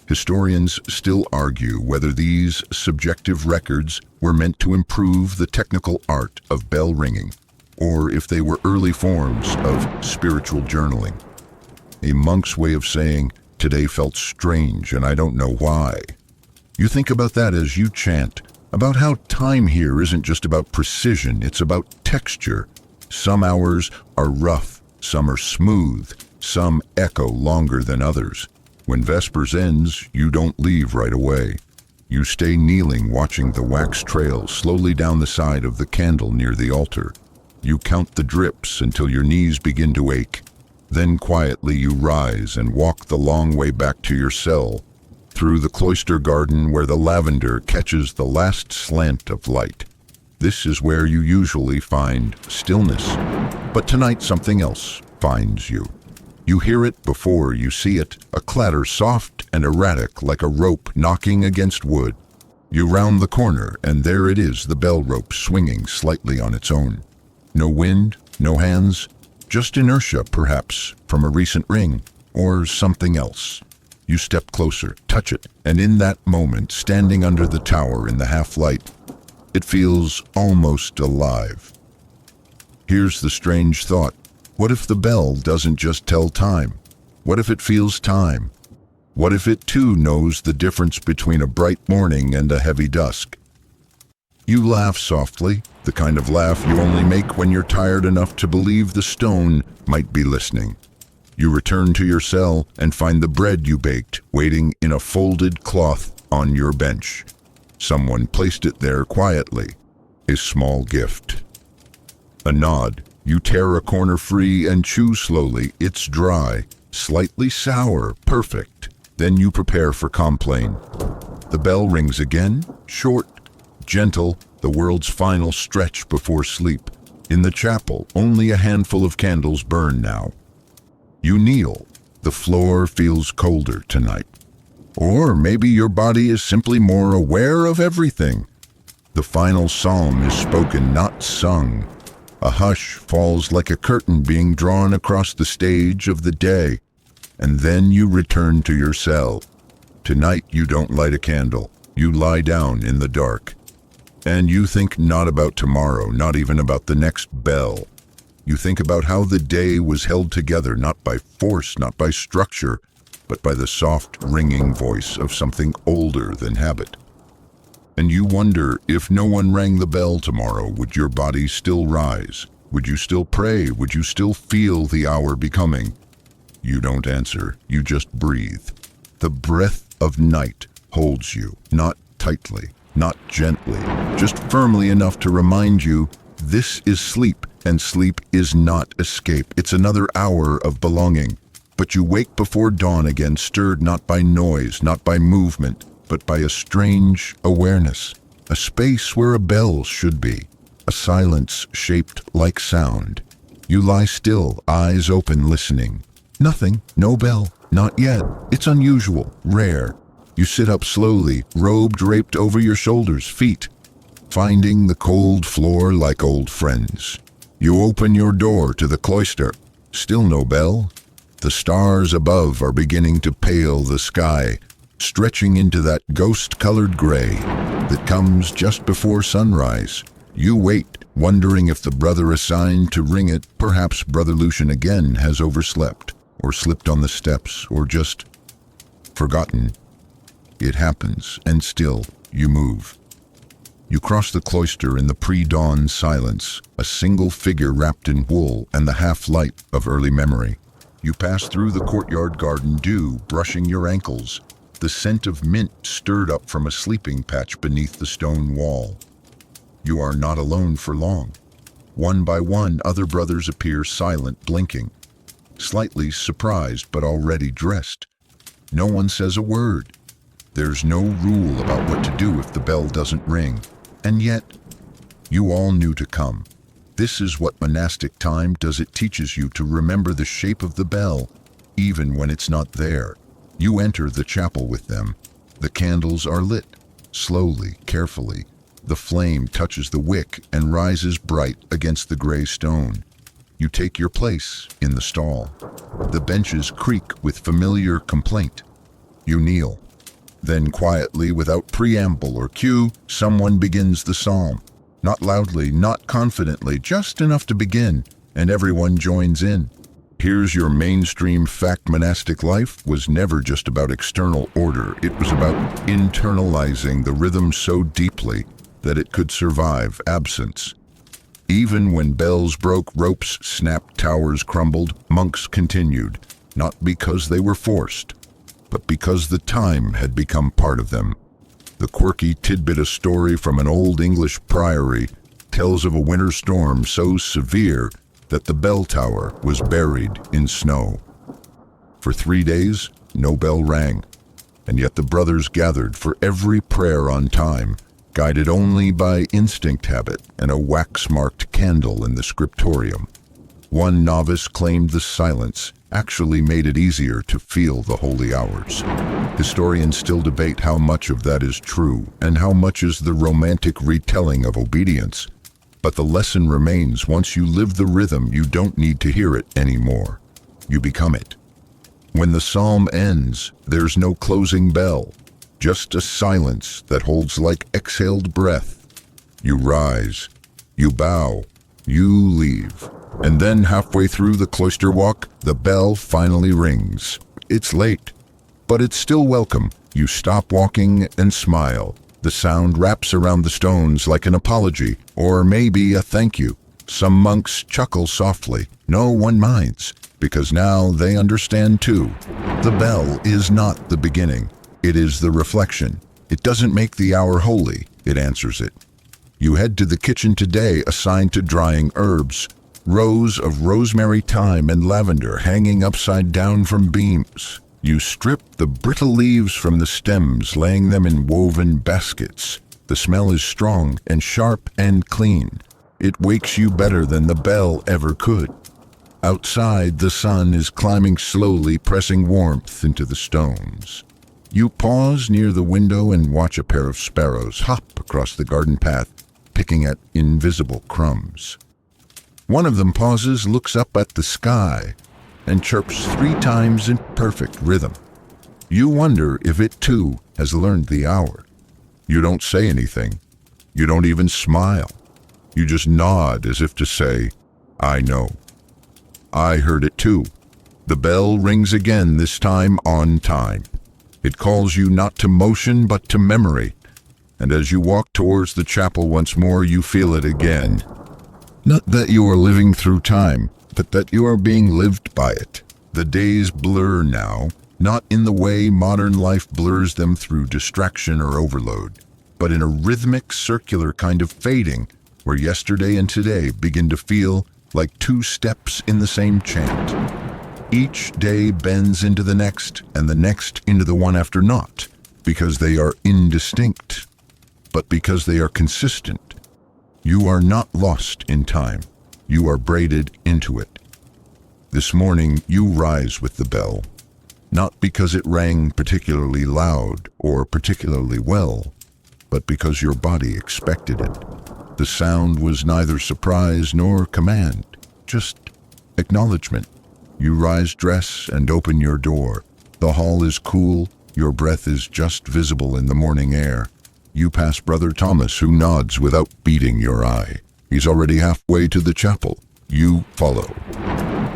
Historians still argue whether these subjective records were meant to improve the technical art of bell ringing, or if they were early forms of spiritual journaling. A monk's way of saying, "Today felt strange and I don't know why." You think about that as you chant, about how time here isn't just about precision, it's about texture. Some hours are rough, some are smooth, some echo longer than others. When Vespers ends, you don't leave right away. You stay kneeling, watching the wax trail slowly down the side of the candle near the altar. You count the drips until your knees begin to ache. Then quietly you rise and walk the long way back to your cell, through the cloister garden where the lavender catches the last slant of light. This is where you usually find stillness. But tonight something else finds you. You hear it before you see it, a clatter soft and erratic like a rope knocking against wood. You round the corner, and there it is, the bell rope swinging slightly on its own. No wind, no hands, just inertia perhaps from a recent ring, or something else. You step closer, touch it, and in that moment, standing under the tower in the half-light, it feels almost alive. Here's the strange thought. What if the bell doesn't just tell time? What if it feels time? What if it too knows the difference between a bright morning and a heavy dusk? You laugh softly, the kind of laugh you only make when you're tired enough to believe the stone might be listening. You return to your cell and find the bread you baked waiting in a folded cloth on your bench. Someone placed it there quietly, a small gift. A nod. You tear a corner free and chew slowly. It's dry, slightly sour, perfect. Then you prepare for complain. The bell rings again, short, gentle, the world's final stretch before sleep. In the chapel, only a handful of candles burn now. You kneel. The floor feels colder tonight. Or maybe your body is simply more aware of everything. The final psalm is spoken, not sung. A hush falls like a curtain being drawn across the stage of the day. And then you return to your cell. Tonight you don't light a candle. You lie down in the dark. And you think not about tomorrow, not even about the next bell. You think about how the day was held together, not by force, not by structure, but by the soft, ringing voice of something older than habit. And you wonder, if no one rang the bell tomorrow, would your body still rise? Would you still pray? Would you still feel the hour becoming? You don't answer. You just breathe. The breath of night holds you, not tightly, not gently, just firmly enough to remind you this is sleep, and sleep is not escape. It's another hour of belonging. But you wake before dawn again, stirred not by noise, not by movement, but by a strange awareness, a space where a bell should be, a silence shaped like sound. You lie still, eyes open, listening. Nothing, no bell, not yet. It's unusual, rare. You sit up slowly, robe draped over your shoulders, feet, finding the cold floor like old friends. You open your door to the cloister. Still no bell. The stars above are beginning to pale the sky. stretching into that ghost-colored gray that comes just before sunrise. You wait, wondering if the brother assigned to ring it, perhaps Brother Lucian again, has overslept, or slipped on the steps, or just forgotten. It happens, and still you move. You cross the cloister in the pre-dawn silence, a single figure wrapped in wool and the half-light of early memory. You pass through the courtyard garden, dew brushing your ankles, the scent of mint stirred up from a sleeping patch beneath the stone wall. You are not alone for long. One by one, other brothers appear, silent, blinking, slightly surprised but already dressed. No one says a word. There's no rule about what to do if the bell doesn't ring. And yet, you all knew to come. This is what monastic time does. It teaches you to remember the shape of the bell, even when it's not there. You enter the chapel with them. The candles are lit. Slowly, carefully, the flame touches the wick and rises bright against the gray stone. You take your place in the stall. The benches creak with familiar complaint. You kneel. Then quietly, without preamble or cue, someone begins the psalm. Not loudly, not confidently, just enough to begin, and everyone joins in. Here's your mainstream fact: monastic life was never just about external order. It was about internalizing the rhythm so deeply that it could survive absence. Even when bells broke, ropes snapped, towers crumbled, monks continued, not because they were forced, but because the time had become part of them. The quirky tidbit, a story from an old English priory, tells of a winter storm so severe that the bell tower was buried in snow. For 3 days, no bell rang, and yet the brothers gathered for every prayer on time, guided only by instinct, habit, and a wax-marked candle in the scriptorium. One novice claimed the silence actually made it easier to feel the holy hours. Historians still debate how much of that is true and how much is the romantic retelling of obedience. But the lesson remains: once you live the rhythm, you don't need to hear it anymore. You become it. When the psalm ends, there's no closing bell, just a silence that holds like exhaled breath. You rise, you bow, you leave. And then halfway through the cloister walk, the bell finally rings. It's late, but it's still welcome. You stop walking and smile. The sound wraps around the stones like an apology, or maybe a thank you. Some monks chuckle softly. No one minds, because now they understand too. The bell is not the beginning. It is the reflection. It doesn't make the hour holy, it answers it. You head to the kitchen today, assigned to drying herbs. Rows of rosemary, thyme, and lavender hanging upside down from beams. You strip the brittle leaves from the stems, laying them in woven baskets. The smell is strong and sharp and clean. It wakes you better than the bell ever could. Outside, the sun is climbing slowly, pressing warmth into the stones. You pause near the window and watch a pair of sparrows hop across the garden path, picking at invisible crumbs. One of them pauses, looks up at the sky, and chirps 3 times in perfect rhythm. You wonder if it too has learned the hour. You don't say anything. You don't even smile. You just nod as if to say, I know. I heard it too. The bell rings again, this time on time. It calls you not to motion but to memory. And as you walk towards the chapel once more, you feel it again. Not that you are living through time, but that you are being lived by it. The days blur now, not in the way modern life blurs them through distraction or overload, but in a rhythmic, circular kind of fading, where yesterday and today begin to feel like 2 steps in the same chant. Each day bends into the next, and the next into the one after, not because they are indistinct, but because they are consistent. You are not lost in time. You are braided into it. This morning, you rise with the bell, not because it rang particularly loud or particularly well, but because your body expected it. The sound was neither surprise nor command, just acknowledgement. You rise, dress, and open your door. The hall is cool, Your breath is just visible in the morning air. You pass Brother Thomas, who nods without beating your eye. He's already halfway to the chapel. You follow.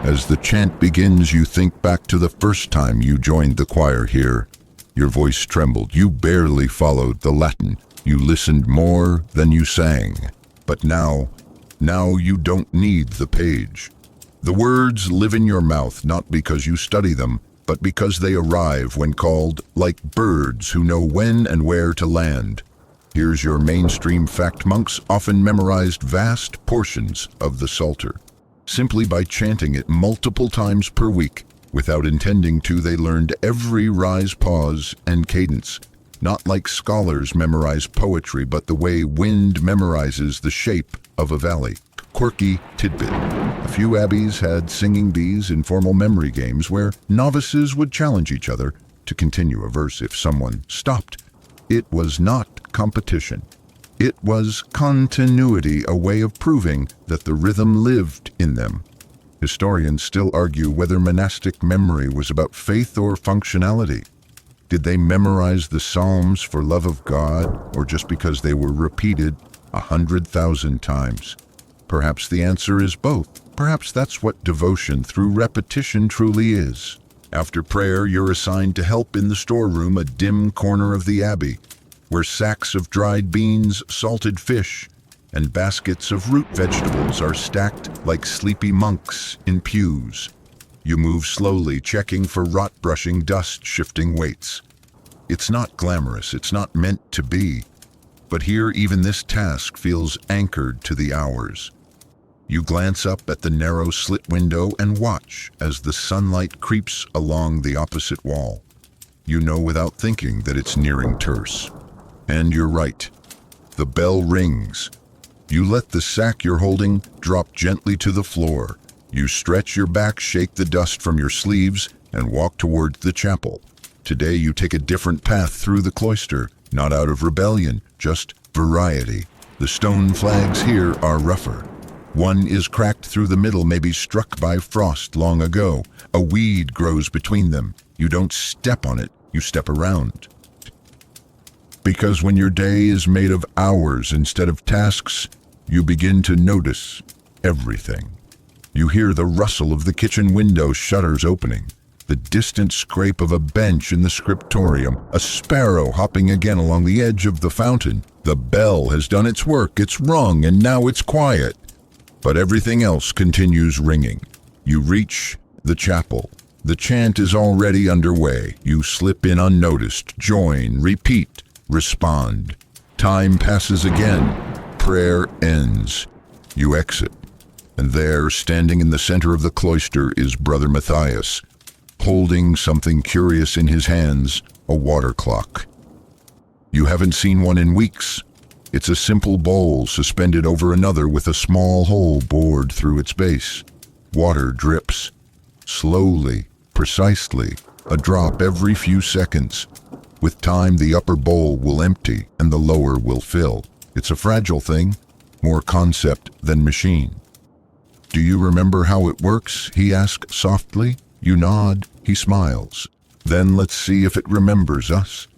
As the chant begins, you think back to the first time you joined the choir here. Your voice trembled. You barely followed the Latin. You listened more than you sang. But now you don't need the page. The words live in your mouth not because you study them, but because they arrive when called, like birds who know when and where to land. Here's your mainstream fact. Monks often memorized vast portions of the Psalter. Simply by chanting it multiple times per week. Without intending to, they learned every rise, pause, and cadence. Not like scholars memorize poetry, but the way wind memorizes the shape of a valley. Quirky tidbit. A few abbeys had singing bees, informal memory games where novices would challenge each other to continue a verse if someone stopped. It was not competition. It was continuity, a way of proving that the rhythm lived in them. Historians still argue whether monastic memory was about faith or functionality. Did they memorize the Psalms for love of God, or just because they were repeated 100,000 times? Perhaps the answer is both. Perhaps that's what devotion through repetition truly is. After prayer, you're assigned to help in the storeroom, a dim corner of the abbey, where sacks of dried beans, salted fish, and baskets of root vegetables are stacked like sleepy monks in pews. You move slowly, checking for rot, brushing dust, shifting weights. It's not glamorous, it's not meant to be. But here, even this task feels anchored to the hours. You glance up at the narrow slit window and watch as the sunlight creeps along the opposite wall. You know without thinking that it's nearing terse. And you're right. The bell rings. You let the sack you're holding drop gently to the floor. You stretch your back, shake the dust from your sleeves, and walk toward the chapel. Today you take a different path through the cloister, not out of rebellion, just variety. The stone flags here are rougher. One is cracked through the middle, maybe struck by frost long ago. A weed grows between them. You don't step on it, you step around. Because when your day is made of hours instead of tasks, you begin to notice everything. You hear the rustle of the kitchen window shutters opening, the distant scrape of a bench in the scriptorium, a sparrow hopping again along the edge of the fountain. The bell has done its work, it's rung, and now it's quiet. But everything else continues ringing. You reach the chapel. The chant is already underway. You slip in unnoticed, join, repeat, respond. Time passes again. Prayer ends. You exit. And there, standing in the center of the cloister, is Brother Matthias, holding something curious in his hands, a water clock. You haven't seen one in weeks. It's a simple bowl suspended over another with a small hole bored through its base. Water drips. Slowly, precisely, a drop every few seconds. With time, the upper bowl will empty and the lower will fill. It's a fragile thing, more concept than machine. "Do you remember how it works?" he asks softly. You nod, he smiles. "Then let's see if it remembers us."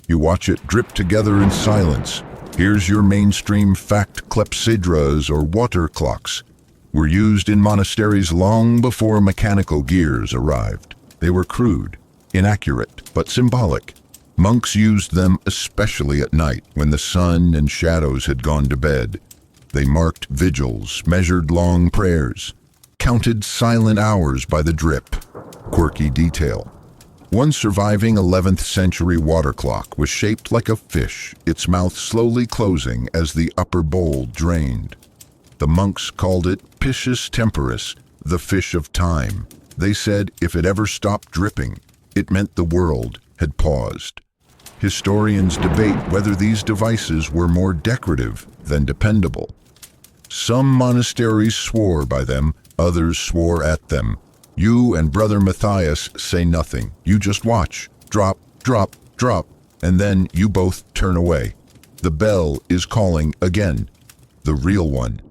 You watch it drip together in silence. Here's your mainstream fact: clepsydras, or water clocks, were used in monasteries long before mechanical gears arrived. They were crude, inaccurate, but symbolic. Monks used them especially at night, when the sun and shadows had gone to bed. They marked vigils, measured long prayers, counted silent hours by the drip. Quirky detail. One surviving 11th century water clock was shaped like a fish, its mouth slowly closing as the upper bowl drained. The monks called it piscis temporis, the fish of time. They said if it ever stopped dripping, it meant the world had paused. Historians debate whether these devices were more decorative than dependable. Some monasteries swore by them, others swore at them. You and Brother Matthias say nothing. You just watch. Drop, drop, drop, and then you both turn away. The bell is calling again. The real one.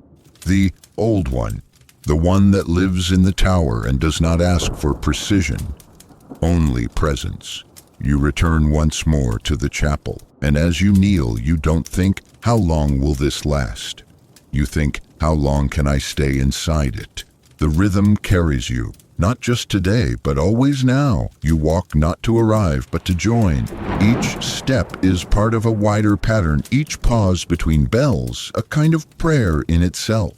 The old one. The one that lives in the tower and does not ask for precision, only presence. You return once more to the chapel, and as you kneel, you don't think, "How long will this last?" You think, "How long can I stay inside it?" The rhythm carries you, not just today, but always now. You walk not to arrive, but to join. Each step is part of a wider pattern, each pause between bells, a kind of prayer in itself.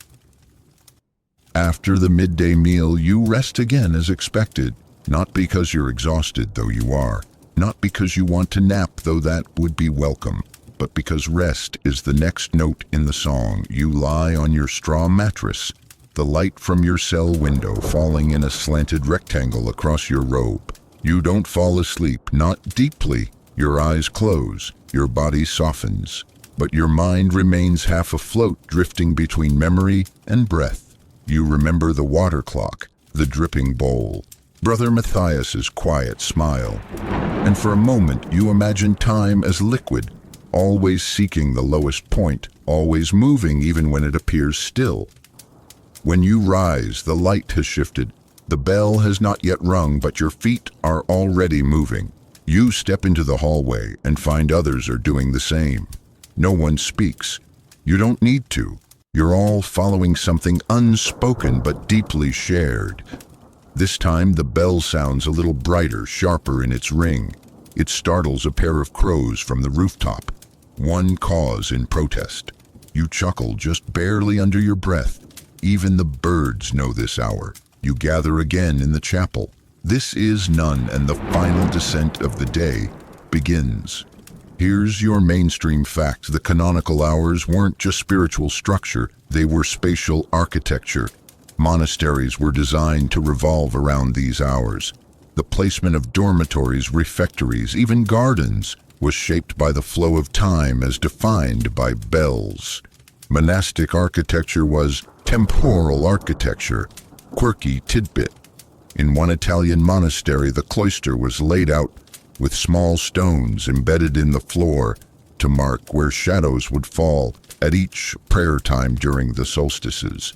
After the midday meal, you rest again as expected, not because you're exhausted, though you are, not because you want to nap, though that would be welcome, but because rest is the next note in the song. You lie on your straw mattress, the light from your cell window falling in a slanted rectangle across your robe. You don't fall asleep, not deeply. Your eyes close, your body softens, but your mind remains half afloat, drifting between memory and breath. You remember the water clock, the dripping bowl, Brother Matthias's quiet smile, and for a moment you imagine time as liquid, always seeking the lowest point, always moving even when it appears still. When you rise, the light has shifted. The bell has not yet rung, but your feet are already moving. You step into the hallway and find others are doing the same. No one speaks. You don't need to. You're all following something unspoken but deeply shared. This time the bell sounds a little brighter, sharper in its ring. It startles a pair of crows from the rooftop. One caws in protest. You chuckle just barely under your breath. Even the birds know this hour. You gather again in the chapel. This is none, and the final descent of the day begins. Here's your mainstream fact. The canonical hours weren't just spiritual structure, they were spatial architecture. Monasteries were designed to revolve around these hours. The placement of dormitories, refectories, even gardens was shaped by the flow of time as defined by bells. Monastic architecture was temporal architecture. Quirky tidbit. In one Italian monastery, the cloister was laid out with small stones embedded in the floor to mark where shadows would fall at each prayer time during the solstices.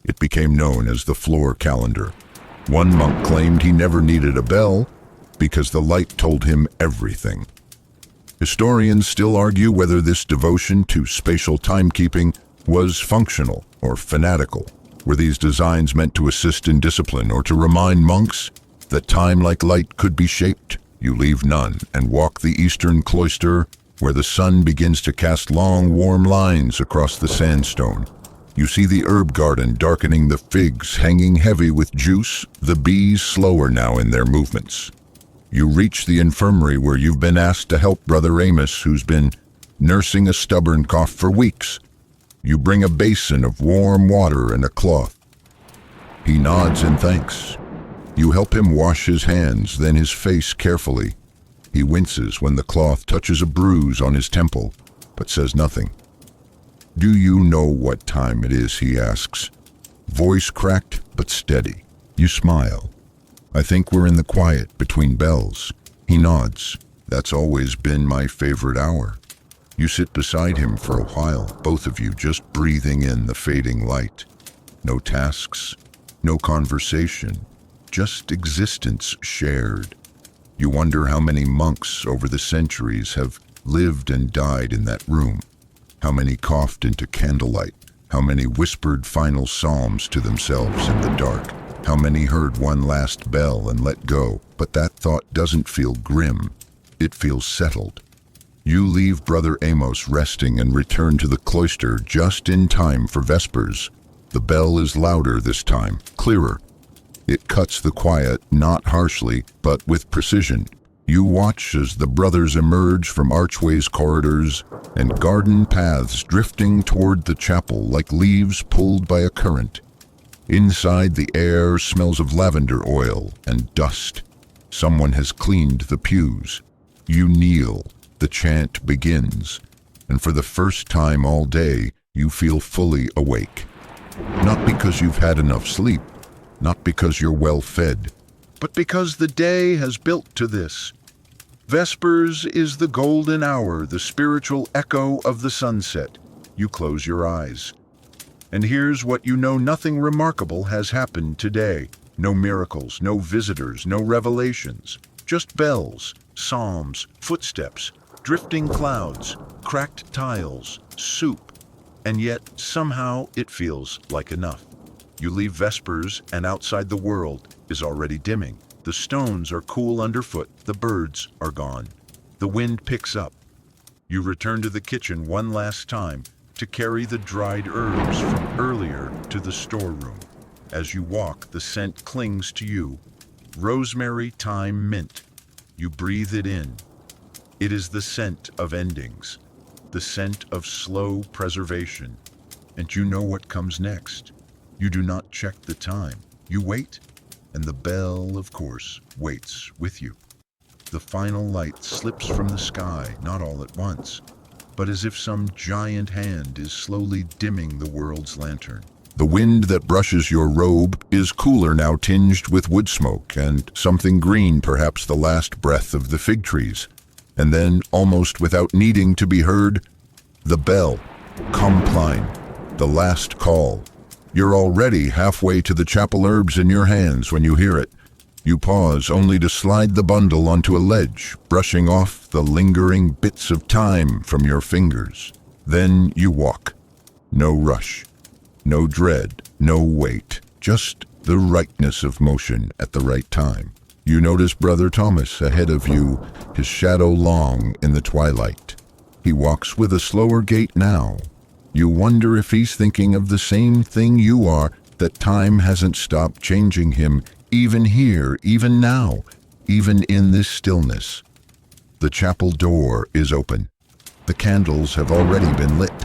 It became known as the floor calendar. One monk claimed he never needed a bell because the light told him everything. Historians still argue whether this devotion to spatial timekeeping was functional or fanatical. Were these designs meant to assist in discipline or to remind monks that time, like light, could be shaped? You leave none and walk the eastern cloister where the sun begins to cast long, warm lines across the sandstone. You see the herb garden darkening, the figs hanging heavy with juice, the bees slower now in their movements. You reach the infirmary where you've been asked to help Brother Amos, who's been nursing a stubborn cough for weeks. You bring a basin of warm water and a cloth. He nods in thanks. You help him wash his hands, then his face carefully. He winces when the cloth touches a bruise on his temple, but says nothing. "Do you know what time it is?" he asks. Voice cracked but steady. You smile. "I think we're in the quiet between bells." He nods. "That's always been my favorite hour." You sit beside him for a while, both of you just breathing in the fading light. No tasks, no conversation, just existence shared. You wonder how many monks over the centuries have lived and died in that room. How many coughed into candlelight, how many whispered final psalms to themselves in the dark, how many heard one last bell and let go. But that thought doesn't feel grim, it feels settled. You leave Brother Amos resting and return to the cloister just in time for Vespers. The bell is louder this time, clearer. It cuts the quiet, not harshly, but with precision. You watch as the brothers emerge from archways, corridors, and garden paths drifting toward the chapel like leaves pulled by a current. Inside, the air smells of lavender oil and dust. Someone has cleaned the pews. You kneel. The chant begins. And for the first time all day, you feel fully awake. Not because you've had enough sleep, not because you're well fed, but because the day has built to this. Vespers is the golden hour, the spiritual echo of the sunset. You close your eyes. And here's what you know: nothing remarkable has happened today. No miracles, no visitors, no revelations. Just bells, psalms, footsteps, drifting clouds, cracked tiles, soup. And yet, somehow, it feels like enough. You leave Vespers, and outside the world is already dimming. The stones are cool underfoot, the birds are gone. The wind picks up. You return to the kitchen one last time to carry the dried herbs from earlier to the storeroom. As you walk, the scent clings to you. Rosemary, thyme, mint. You breathe it in. It is the scent of endings, the scent of slow preservation. And you know what comes next. You do not check the time. You wait, and the bell, of course, waits with you. The final light slips from the sky, not all at once, but as if some giant hand is slowly dimming the world's lantern. The wind that brushes your robe is cooler now, tinged with wood smoke and something green, perhaps the last breath of the fig trees. And then, almost without needing to be heard, the bell, compline, the last call. You're already halfway to the chapel, herbs in your hands when you hear it. You pause only to slide the bundle onto a ledge, brushing off the lingering bits of time from your fingers. Then you walk. No rush. No dread, no weight, just the rightness of motion at the right time. You notice Brother Thomas ahead of you, his shadow long in the twilight. He walks with a slower gait now. You wonder if he's thinking of the same thing you are, that time hasn't stopped changing him, even here, even now, even in this stillness. The chapel door is open. The candles have already been lit.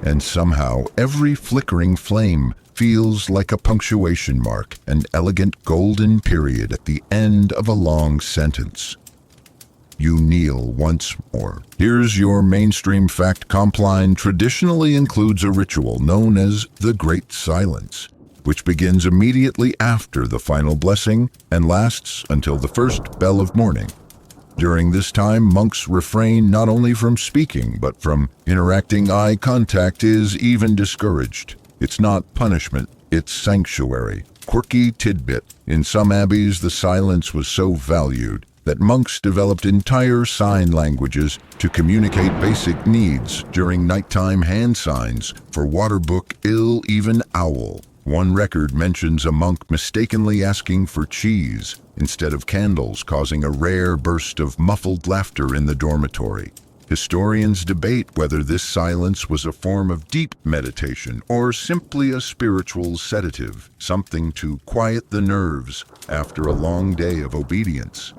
And somehow every flickering flame feels like a punctuation mark, an elegant golden period at the end of a long sentence. You kneel once more. Here's your mainstream fact. Compline traditionally includes a ritual known as the Great Silence, which begins immediately after the final blessing and lasts until the first bell of morning. During this time, monks refrain not only from speaking, but from interacting. Eye contact is even discouraged. It's not punishment, it's sanctuary. Quirky tidbit. In some abbeys, the silence was so valued that monks developed entire sign languages to communicate basic needs during nighttime. Hand signs for water, book, ill, even owl. One record mentions a monk mistakenly asking for cheese instead of candles, causing a rare burst of muffled laughter in the dormitory. Historians debate whether this silence was a form of deep meditation or simply a spiritual sedative, something to quiet the nerves after a long day of obedience.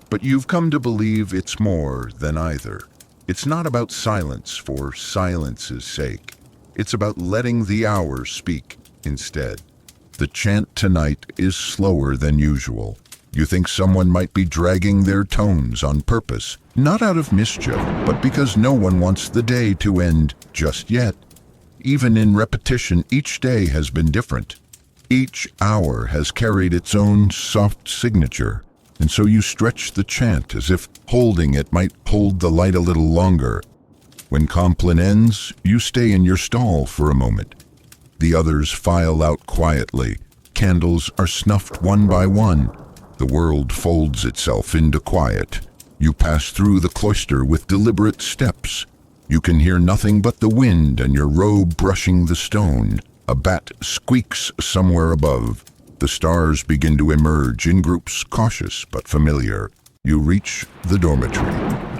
But you've come to believe it's more than either. It's not about silence for silence's sake. It's about letting the hour speak instead. The chant tonight is slower than usual. You think someone might be dragging their tones on purpose, not out of mischief, but because no one wants the day to end just yet. Even in repetition, each day has been different. Each hour has carried its own soft signature, and so you stretch the chant as if holding it might hold the light a little longer. When compline ends, you stay in your stall for a moment. The others file out quietly. Candles are snuffed one by one. The world folds itself into quiet. You pass through the cloister with deliberate steps. You can hear nothing but the wind and your robe brushing the stone. A bat squeaks somewhere above. The stars begin to emerge in groups, cautious but familiar. You reach the dormitory.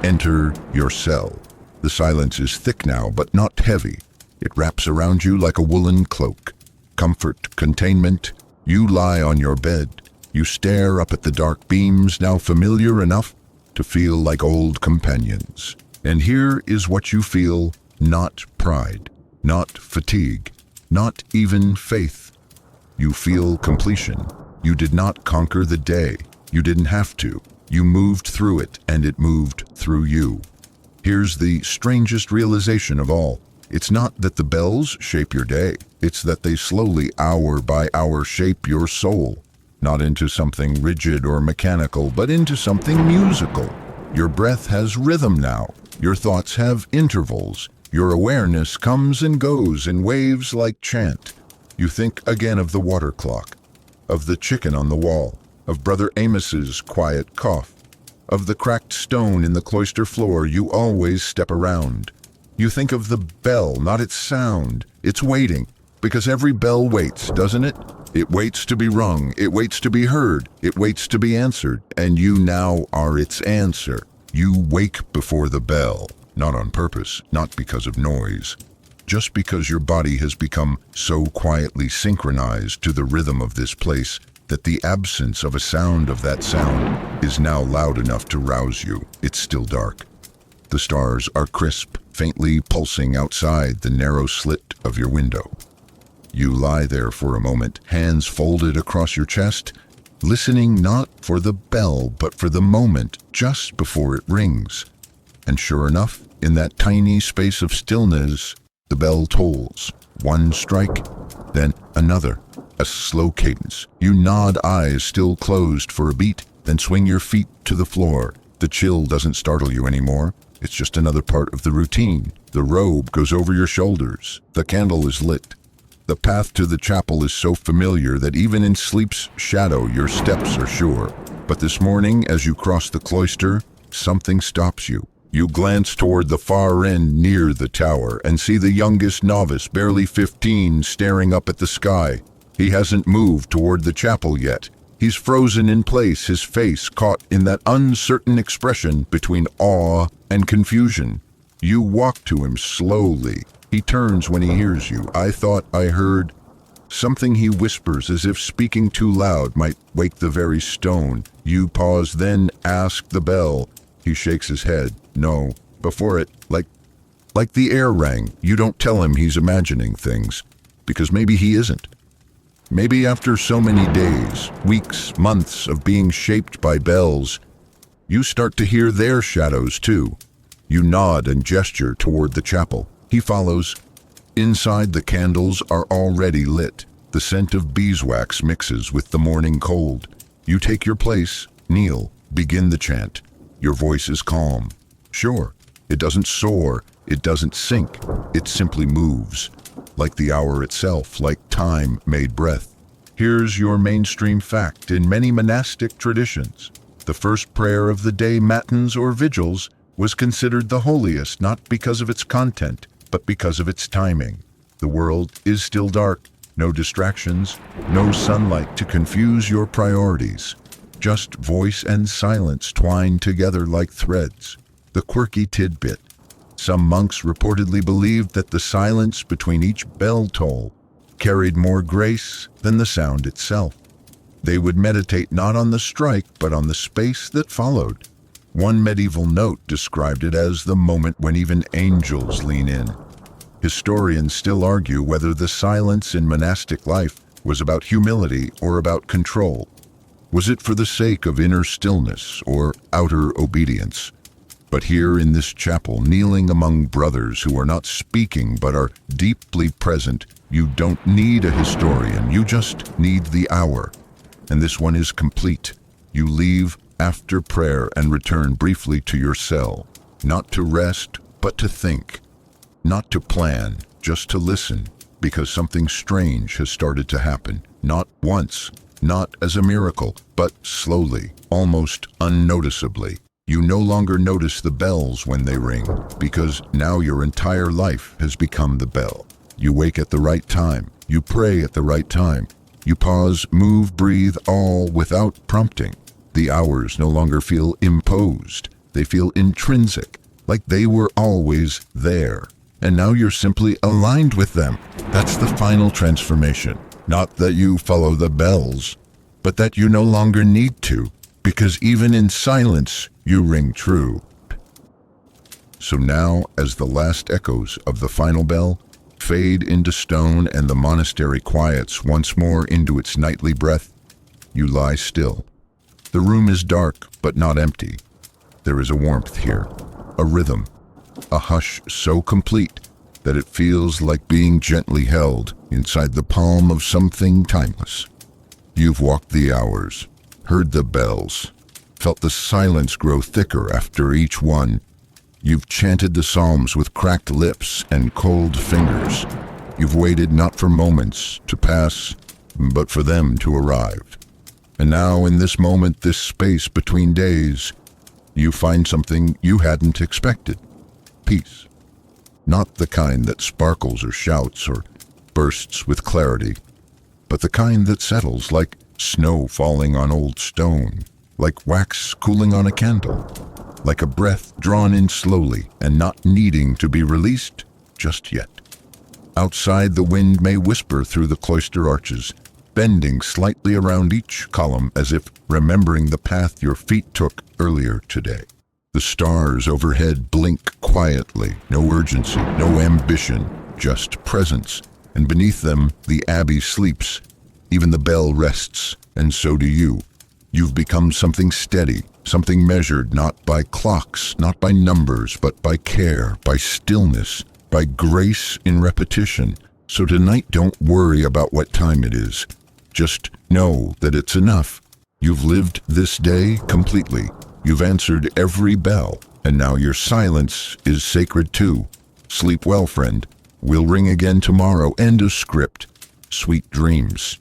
Enter your cell. The silence is thick now, but not heavy. It wraps around you like a woolen cloak. Comfort, containment. You lie on your bed. You stare up at the dark beams, now familiar enough to feel like old companions. And here is what you feel: not pride, not fatigue, not even faith. You feel completion. You did not conquer the day. You didn't have to. You moved through it, and it moved through you. Here's the strangest realization of all. It's not that the bells shape your day. It's that they slowly, hour by hour, shape your soul. Not into something rigid or mechanical, but into something musical. Your breath has rhythm now. Your thoughts have intervals. Your awareness comes and goes in waves like chant. You think again of the water clock, of the chicken on the wall, of Brother Amos's quiet cough. of the cracked stone in the cloister floor you always step around. You think of the bell, not its sound. It's waiting, because every bell waits, doesn't it? It waits to be rung, it waits to be heard, it waits to be answered, and you now are its answer. You wake before the bell, not on purpose, not because of noise, just because your body has become so quietly synchronized to the rhythm of this place that the absence of a sound of that sound is now loud enough to rouse you. It's still dark. The stars are crisp, faintly pulsing outside the narrow slit of your window. You lie there for a moment, hands folded across your chest, listening not for the bell, but for the moment just before it rings. And sure enough, in that tiny space of stillness, the bell tolls. One strike, then another, a slow cadence. You nod, eyes still closed for a beat, then swing your feet to the floor. The chill doesn't startle you anymore. It's just another part of the routine. The robe goes over your shoulders. The candle is lit. The path to the chapel is so familiar that even in sleep's shadow your steps are sure. But this morning, as you cross the cloister, something stops you. You glance toward the far end near the tower and see the youngest novice, barely 15, staring up at the sky. He hasn't moved toward the chapel yet. He's frozen in place, his face caught in that uncertain expression between awe and confusion. You walk to him slowly. He turns when he hears you. I thought I heard something, he whispers, as if speaking too loud might wake the very stone. You pause, then ask the bell. He shakes his head. No. Before it, like the air rang. You don't tell him he's imagining things, because maybe he isn't. Maybe after so many days, weeks, months of being shaped by bells, you start to hear their shadows too. You nod and gesture toward the chapel. He follows. Inside, the candles are already lit. The scent of beeswax mixes with the morning cold. You take your place, kneel, begin the chant. Your voice is calm. Sure, it doesn't soar, it doesn't sink, it simply moves. Like the hour itself, like time made breath. Here's your mainstream fact. In many monastic traditions, the first prayer of the day, matins or vigils, was considered the holiest, not because of its content, but because of its timing. The world is still dark, no distractions, no sunlight to confuse your priorities. Just voice and silence twined together like threads. The quirky tidbit. Some monks reportedly believed that the silence between each bell toll carried more grace than the sound itself. They would meditate not on the strike, but on the space that followed. One medieval note described it as the moment when even angels lean in. Historians still argue whether the silence in monastic life was about humility or about control. Was it for the sake of inner stillness or outer obedience? But here in this chapel, kneeling among brothers who are not speaking but are deeply present, you don't need a historian, you just need the hour. And this one is complete. You leave after prayer and return briefly to your cell, not to rest, but to think. Not to plan, just to listen, because something strange has started to happen. Not once, not as a miracle, but slowly, almost unnoticeably. You no longer notice the bells when they ring, because now your entire life has become the bell. You wake at the right time. You pray at the right time. You pause, move, breathe, all without prompting. The hours no longer feel imposed. They feel intrinsic, like they were always there. And now you're simply aligned with them. That's the final transformation. Not that you follow the bells, but that you no longer need to, because even in silence, you ring true. So now, as the last echoes of the final bell fade into stone and the monastery quiets once more into its nightly breath, you lie still. The room is dark, but not empty. There is a warmth here, a rhythm, a hush so complete that it feels like being gently held inside the palm of something timeless. You've walked the hours, heard the bells, felt the silence grow thicker after each one. You've chanted the psalms with cracked lips and cold fingers. You've waited not for moments to pass, but for them to arrive. And now, in this moment, this space between days, you find something you hadn't expected. Peace. Not the kind that sparkles or shouts or bursts with clarity, but the kind that settles like snow falling on old stone, like wax cooling on a candle, like a breath drawn in slowly and not needing to be released just yet. Outside, the wind may whisper through the cloister arches, bending slightly around each column as if remembering the path your feet took earlier today. The stars overhead blink quietly, no urgency, no ambition, just presence, and beneath them the abbey sleeps. Even the bell rests, and so do you. You've become something steady, something measured not by clocks, not by numbers, but by care, by stillness, by grace in repetition. So tonight, don't worry about what time it is. Just know that it's enough. You've lived this day completely. You've answered every bell, and now your silence is sacred too. Sleep well, friend. We'll ring again tomorrow. End of script. Sweet dreams.